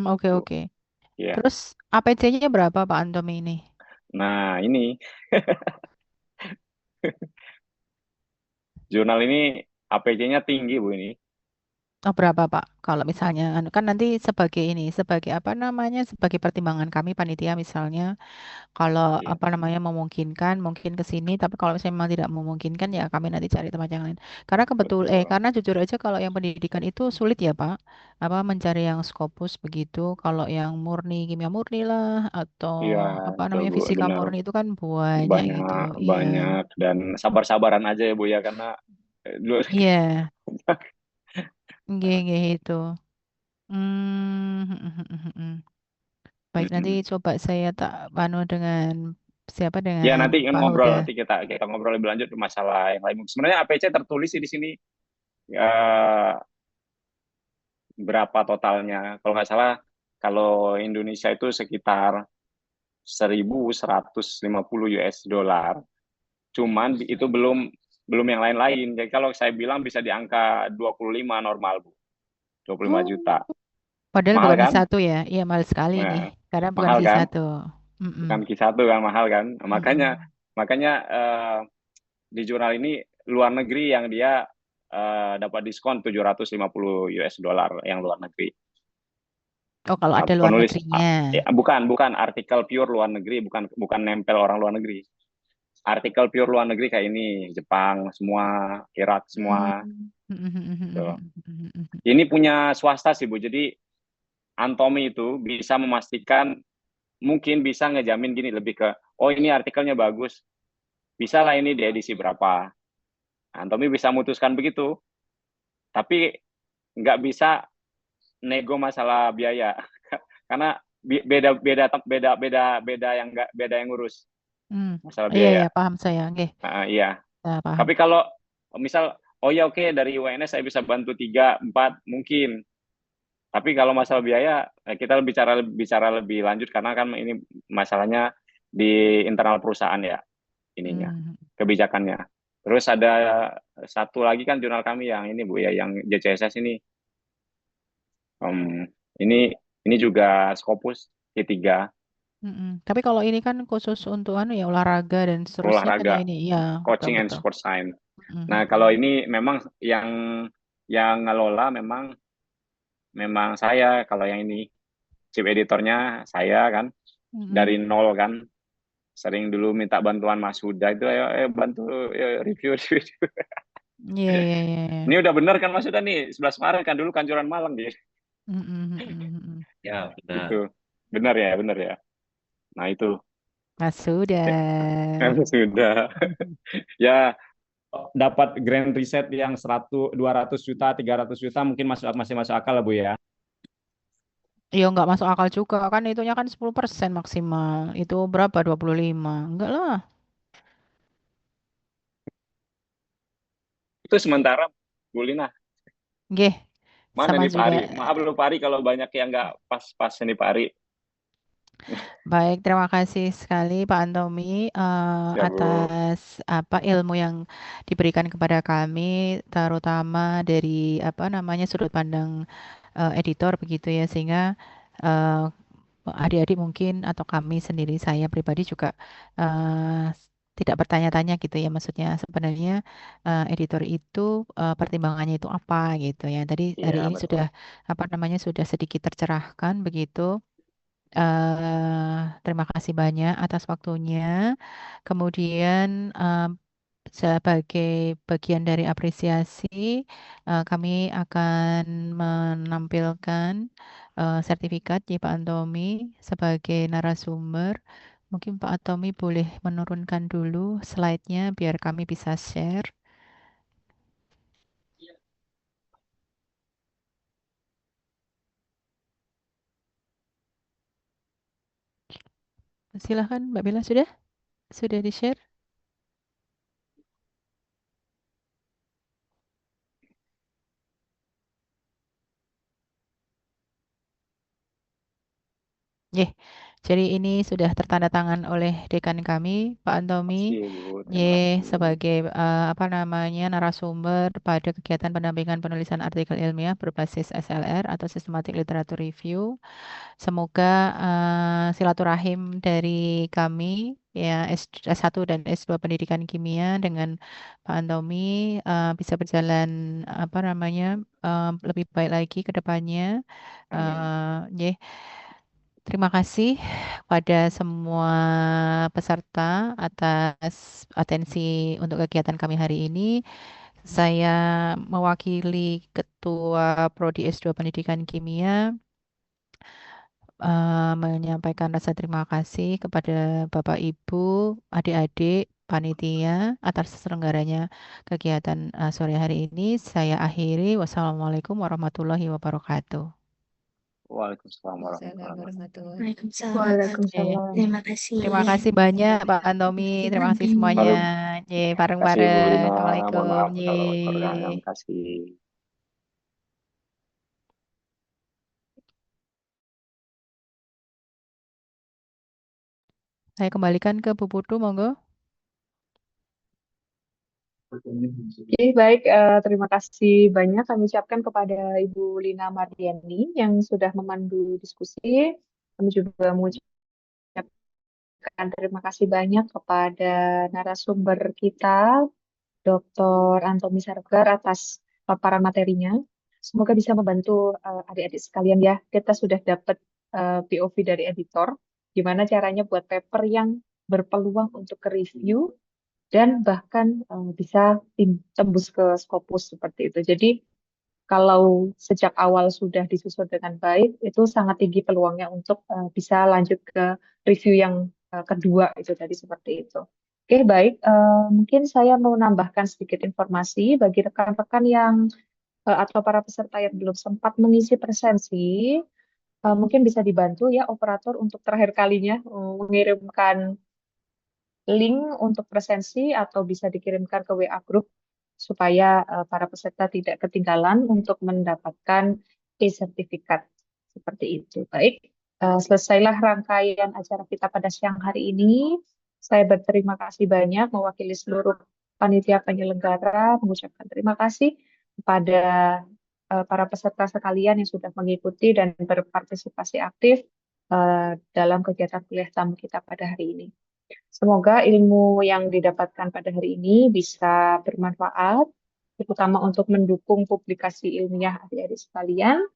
Oke, Tuh. oke. Ya. Terus APC-nya berapa Pak Antomi ini? Nah ini jurnal ini APC-nya tinggi Bu ini. Oh, berapa Pak? Kalau misalnya kan nanti sebagai ini, sebagai apa namanya, sebagai pertimbangan kami panitia misalnya, kalau Iya, apa namanya memungkinkan, mungkin ke sini. Tapi kalau misalnya memang tidak memungkinkan, ya kami nanti cari tempat yang lain. betul. Karena jujur aja kalau yang pendidikan itu sulit ya Pak, apa mencari yang Scopus begitu. Kalau yang murni kimia murni lah, atau Iya, apa betul namanya Bu, fisika benar. murni itu kan banyak gitu. Banyak, Iya, banyak. Dan sabar-sabaran aja ya Bu ya, karena dulu iya, nggih, nggih itu. Hmm, baik, nanti coba saya tak panu dengan siapa, ya dengan nanti Pak ngobrol, Huda. nanti kita ngobrol lebih lanjut masalah yang lain. Sebenarnya APC tertulis sih di sini eh, berapa totalnya. Kalau nggak salah, kalau Indonesia itu sekitar 1.150 US dollar. Cuman itu belum belum yang lain-lain. Jadi kalau saya bilang bisa di angka 25 normal, Bu. 25 Oh, juta. padahal Mahal bukan kan? Q1 ya. Iya, mahal sekali nih. Nah, Karena bukan mahal kan? Q1. Mm-mm. Bukan Q1 kan, mahal kan? Makanya Mm-mm. makanya di jurnal ini luar negeri yang dia dapat diskon 750 US dollar yang luar negeri. Oh, kalau ada luar Penulis negerinya. bukan artikel pure luar negeri, bukan bukan nempel orang luar negeri. Artikel pure luar negeri kayak ini, Jepang semua, Irak Hmm. semua. Tuh. Mm-mm. Ini punya swasta sih Bu. Jadi Antomi itu bisa memastikan, mungkin bisa ngejamin gini, lebih ke oh ini artikelnya bagus, bisa lah ini di edisi berapa. Antomi bisa memutuskan begitu, tapi nggak bisa nego masalah biaya karena beda beda beda beda beda yang nggak beda yang ngurus Hmm. masalah Iya, iya, biaya. paham saya. Oke, Iya. saya paham. Tapi kalau misal, oh ya oke dari UNS saya bisa bantu 3 4 mungkin. Tapi kalau masalah biaya, kita bicara lebih lanjut karena kan ini masalahnya di internal perusahaan ya, ininya, Hmm. kebijakannya. Terus ada satu lagi kan jurnal kami yang ini Bu ya, yang JCSS ini. Em, ini juga Scopus T3 Mm-mm. Tapi kalau ini kan khusus untuk anu ya, olahraga dan seterusnya kan ya olahraga, ini. Iya, betul, coaching and betul. sport science. Nah, kalau Mm-mm. ini memang yang ngelola memang memang saya, kalau yang ini chief editornya saya kan, dari Mm-mm. nol kan, sering dulu minta bantuan Mas Huda itu, ayo, ayo bantu, ayo, review, review. Iya, iya, iya, iya. Ini udah bener kan Mas Huda nih, 11 Maret kan dulu Kanjuran Malang gitu. Mm-mm, mm-mm, mm-mm. Ya, Itu benar. benar ya, benar ya. Nah itu Mas sudah. sudah ya, dapat grand riset yang 100 200 juta 300 juta mungkin masih masuk akal lah Bu ya. Iya, nggak masuk akal juga kan, itunya kan 10% maksimal. Itu berapa? 25? Enggak lah. Itu sementara Bu Lina, Nggih, mana sama nih Pak juga. Ari? Maaf lu Pak Ari kalau banyak yang nggak pas-pas nih Pak Ari. Baik, terima kasih sekali Pak Antomi, Ya Bu. atas apa ilmu yang diberikan kepada kami, terutama dari apa namanya sudut pandang editor begitu ya, sehingga eh, adik-adik mungkin atau kami sendiri, saya pribadi juga tidak bertanya-tanya gitu ya, maksudnya sebenarnya editor itu pertimbangannya itu apa gitu ya. Tadi hari Iya ini betul. sudah apa namanya sudah sedikit tercerahkan begitu. Terima kasih banyak atas waktunya. Kemudian sebagai bagian dari apresiasi, kami akan menampilkan sertifikat ya Pak Antomi sebagai narasumber. Mungkin Pak Antomi boleh menurunkan dulu slide-nya biar kami bisa share. Silahkan Mbak Bella, sudah di-share? Ye. Jadi ini sudah tertanda tangan oleh dekan kami, Pak Antomi, Kasih Bu, terima kasih. sebagai apa namanya narasumber pada kegiatan pendampingan penulisan artikel ilmiah berbasis SLR atau Systematic Literature Review. Semoga silaturahim dari kami ya S1 dan S2 Pendidikan Kimia dengan Pak Antomi bisa berjalan apa namanya lebih baik lagi ke depannya. Amin. Nggih. Terima kasih pada semua peserta atas atensi untuk kegiatan kami hari ini. Saya mewakili Ketua Prodi S2 Pendidikan Kimia menyampaikan rasa terima kasih kepada Bapak Ibu, adik-adik, panitia atas terselenggaranya kegiatan sore hari ini. Saya akhiri. Wassalamualaikum warahmatullahi wabarakatuh. Waalaikumsalam warahmatullahi wabarakatuh. Waalaikumsalam. Waalaikumsalam. Terima kasih. Terima kasih banyak Pak Antomi. Terima kasih semuanya. Terima kasih Bu Bareng-bareng. Lina. Mohon Assalamualaikum. maaf kalau kurang. Terima Ye. kasih. Saya kembalikan ke Bu Putu, monggo. Oke, baik. Terima kasih banyak kami ucapkan kepada Ibu Lina Mardiani yang sudah memandu diskusi. Kami juga mengucapkan terima kasih banyak kepada narasumber kita, Dr. Antomi Sargar atas paparan materinya. Semoga bisa membantu adik-adik sekalian ya. Kita sudah dapat POV dari editor, gimana caranya buat paper yang berpeluang untuk ke review dan bahkan bisa tembus ke Scopus seperti itu. Jadi kalau sejak awal sudah disusun dengan baik, itu sangat tinggi peluangnya untuk bisa lanjut ke review yang kedua itu tadi seperti itu. Oke, baik. Mungkin saya mau nambahkan sedikit informasi bagi rekan-rekan yang atau para peserta yang belum sempat mengisi presensi, mungkin bisa dibantu ya operator untuk terakhir kalinya mengirimkan link untuk presensi atau bisa dikirimkan ke WA Group supaya para peserta tidak ketinggalan untuk mendapatkan e-sertifikat seperti itu. Baik, selesailah rangkaian acara kita pada siang hari ini. Saya berterima kasih banyak mewakili seluruh panitia penyelenggara, mengucapkan terima kasih kepada para peserta sekalian yang sudah mengikuti dan berpartisipasi aktif dalam kegiatan kuliah tamu kita pada hari ini. Semoga ilmu yang didapatkan pada hari ini bisa bermanfaat, terutama untuk mendukung publikasi ilmiah adik-adik sekalian.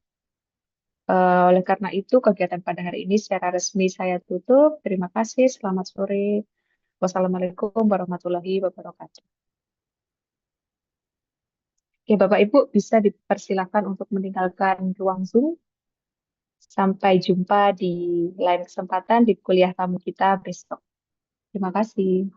Oleh karena itu, kegiatan pada hari ini secara resmi saya tutup. Terima kasih, selamat sore. Wassalamualaikum warahmatullahi wabarakatuh. Oke, Bapak Ibu bisa dipersilakan untuk meninggalkan ruang Zoom. Sampai jumpa di lain kesempatan di kuliah tamu kita besok. Terima kasih.